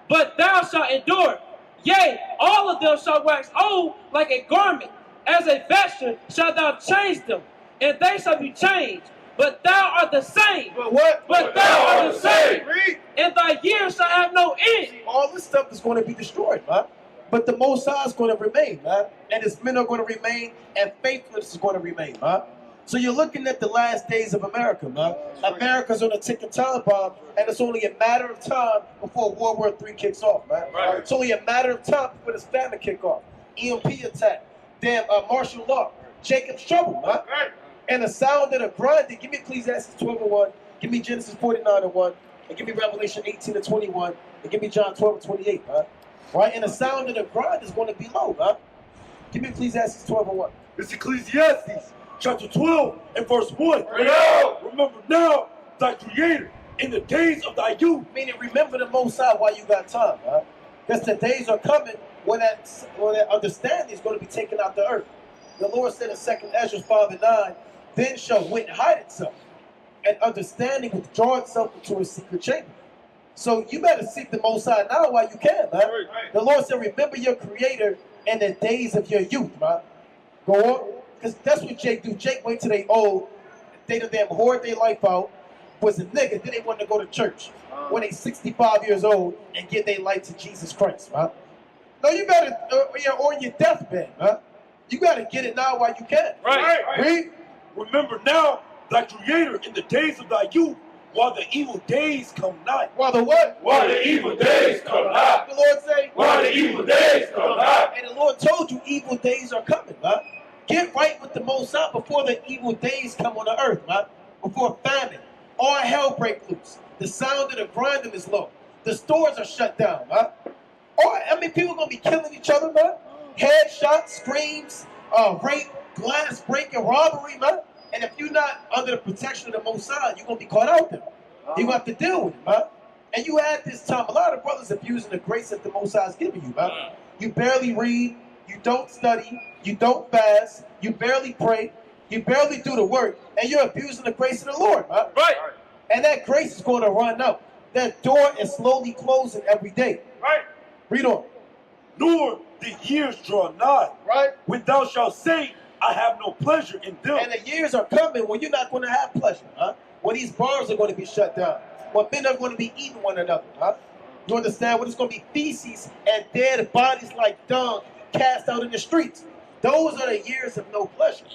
but thou shalt endure. Yea, all of them shall wax old like a garment. As a vesture shalt thou change them, and they shall be changed. But thou art the same. But what? But thou art the same. Read. And thy years shall have no end. All this stuff is going to be destroyed, man. But the Most High is going to remain, man. And his men are going to remain, and faithfulness is going to remain, man. So you're looking at the last days of America, man. America's on a ticking time bomb, and it's only a matter of time before World War III kicks off, man. Right. It's only a matter of time before this famine kick off. EMP attack, damn martial law, Jacob's trouble, man. Right. And the sound of the grinding. Give me Ecclesiastes 12:1. Give me Genesis 49:1. And give me Revelation 18:21. And give me John 12:28, man. Right? And the sound of the grind is going to be low, man. Give me Ecclesiastes 12:1. It's Ecclesiastes chapter 12 and verse 1. Remember now thy creator in the days of thy youth. Meaning, remember the Most High while you got time, man. Because the days are coming when that understanding is going to be taken out the earth. The Lord said in 2 Ezra 5:9, then shall wit hide itself, and understanding withdraw itself into a secret chamber. So you better seek the Most High now while you can, man. Right. The Lord said, remember your Creator in the days of your youth, man. Go on. Because that's what Jake do. Jake wait till they old, they done damn hoard their life out, was a nigga, then they want to go to church when they 65 years old and give their life to Jesus Christ, man. No, you better, on your deathbed, man. You got to get it now while you can. Right. Read. Remember now thy creator in the days of thy youth, while the evil days come not. While the what? While the evil days come not. The Lord say, While the evil days come not. and the Lord told you evil days are coming, man. Get right with the Most High before the evil days come on the earth, man. Before famine. All hell break loose. The sound of the grinding is low. The stores are shut down, man. People are going to be killing each other, man. Headshots, screams, rape, glass breaking, robbery, man. And if you're not under the protection of the Most High, you're going to be caught out there. You're going to have to deal with it, man. And you had this time, a lot of brothers abusing the grace that the Most High is giving you, man. You barely read, you don't study, you don't fast, you barely pray, you barely do the work, and you're abusing the grace of the Lord, man. Right. And that grace is going to run out. That door is slowly closing every day. Right. Read on. Nor the years draw nigh, Right? when thou shalt say, I have no pleasure in them. And the years are coming when you're not going to have pleasure, huh? When these bars are going to be shut down. When men are going to be eating one another, huh? You understand? When it's going to be feces and dead bodies like dung cast out in the streets. Those are the years of no pleasure.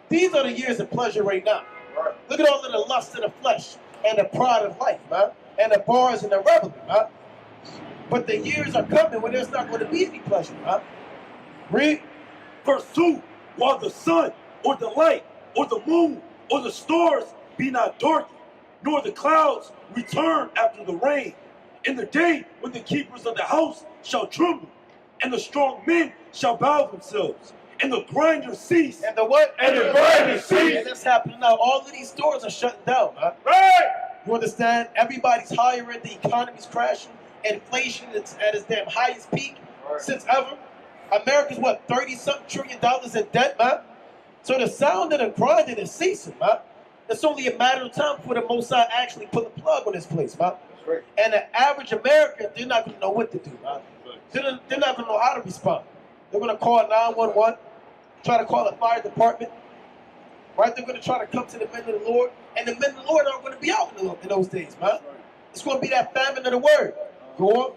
These are the years of pleasure right now. Right. Look at all of the lust of the flesh and the pride of life, man. And the bars and the revelry, man. But the years are coming when there's not going to be any pleasure, man. Read. Verse 2, while the sun, or the light, or the moon, or the stars be not darkened, nor the clouds return after the rain, in the day when the keepers of the house shall tremble, and the strong men shall bow themselves, and the grinders cease. And the what? And the grinders cease. And that's happening now. All of these stores are shutting down, man. Right! You understand? Everybody's hiring. The economy's crashing. Inflation is at its damn highest peak since ever. America's what, 30-something trillion dollars in debt, man? So the sound of the grinding is ceasing, man. It's only a matter of time before the Most High actually put a plug on this place, man. Right. And the average American, they're not going to know what to do, man. They're not going to know how to respond. They're going to call 911, try to call the fire department. Right? They're going to try to come to the men of the Lord, and the men of the Lord aren't going to be out in those days, man. It's going to be that famine of the word. Go on.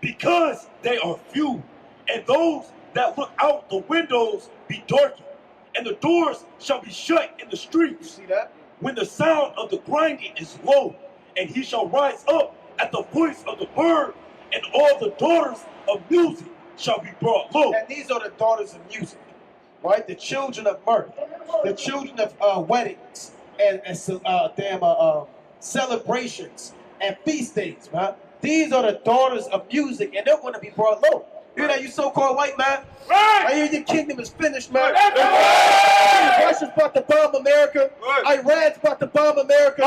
Because they are few, and those that look out the windows be darkened, and the doors shall be shut in the You streets. see that? When the sound of the grinding is low, and he shall rise up at the voice of the bird, and all the daughters of music shall be brought low. And these are the daughters of music, right? The children of mirth, the children of weddings and celebrations and feast days, man. These are the daughters of music, and they're going to be brought low. You hear that, you so-called white man? Right. I hear your kingdom is finished, man. Russia's about to bomb America. Iran's about to bomb America.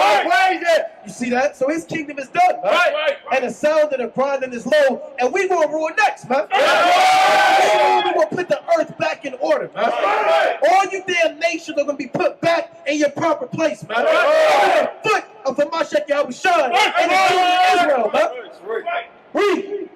You see that? So his kingdom is done, man. And the sound of the grinding is low, and we will rule next, man. We will put the earth back in order, man. All you damn nations are going to be put back in your proper place, man. The foot of the Mashiach Yahushua and the children of Israel, man. Read.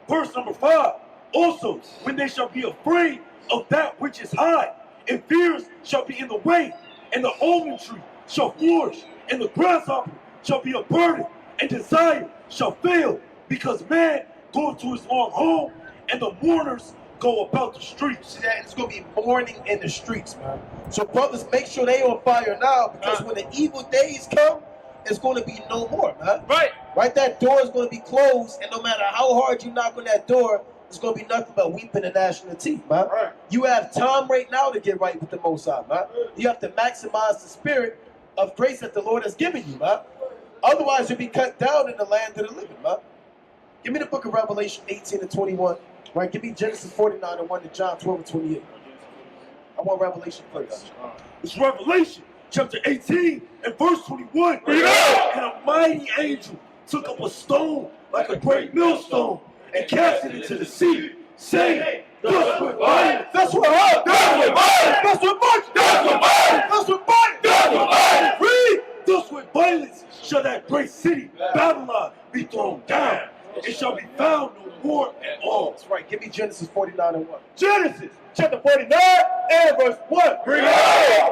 Verse number 5. Also, when they shall be afraid of that which is high, and fears shall be in the way, and the almond tree shall flourish, and the grasshopper shall be a burden, and desire shall fail, because man goes to his long home, and the mourners go about the streets. See that? It's going to be mourning in the streets, man. So brothers, make sure they on fire now, because when the evil days come, it's going to be no more, man. Right? That door is going to be closed, and no matter how hard you knock on that door, it's going to be nothing but weeping and gnashing of teeth, man. You have time right now to get right with the Most High, man. You have to maximize the spirit of grace that the Lord has given you, man. Otherwise, you'll be cut down in the land of the living, man. Give me the book of Revelation 18 and 21. Right? Give me Genesis 49 and 1 to John 12 and 28. I want Revelation first. It's Revelation chapter 18 and verse 21. And a mighty angel took up a stone like a great millstone and cast it into the sea, saying, thus with violence, That's what happened. That's what violence. That's what violence. read, thus with violence shall that great city, Babylon, be thrown down. It shall be found no more at all. That's right. Give me Genesis 49 and 1. Genesis chapter 49 and verse 1.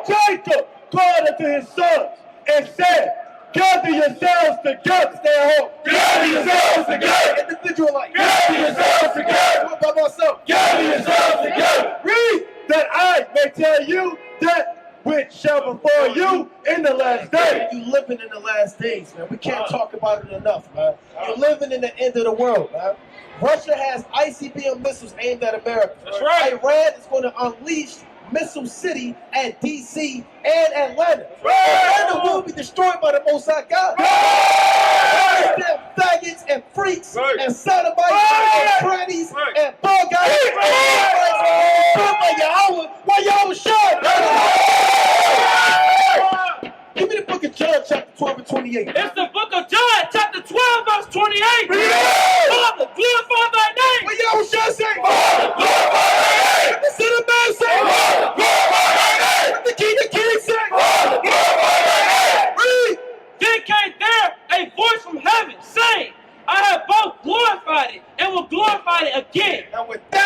Jacob called unto his sons and said, gather yourselves together. Stay at home. Gather yourselves together. Individual life. Gather yourselves together. What by myself? Gather yourselves together. Read, that I may tell you that which shall befall you in the last day. You living in the last days, man. We can't talk about it enough, man. You're living in the end of the world, man. Russia has ICBM missiles aimed at America. That's right. Iran is going to unleash Missile City at DC and Atlanta. Atlanta will be destroyed by the Most High God. Damn faggots and freaks and sodomites and trannies and bug guys why y'all was shot. Give me the book of John chapter 12 and 28. It's the book of John, chapter 12, verse 28. Father, glorify thy name. What y'all was shot say? What the Son of Man say? What the King of Kings say? Read. Then came there a voice from heaven saying, I have both glorified it and will glorify it again. And with that,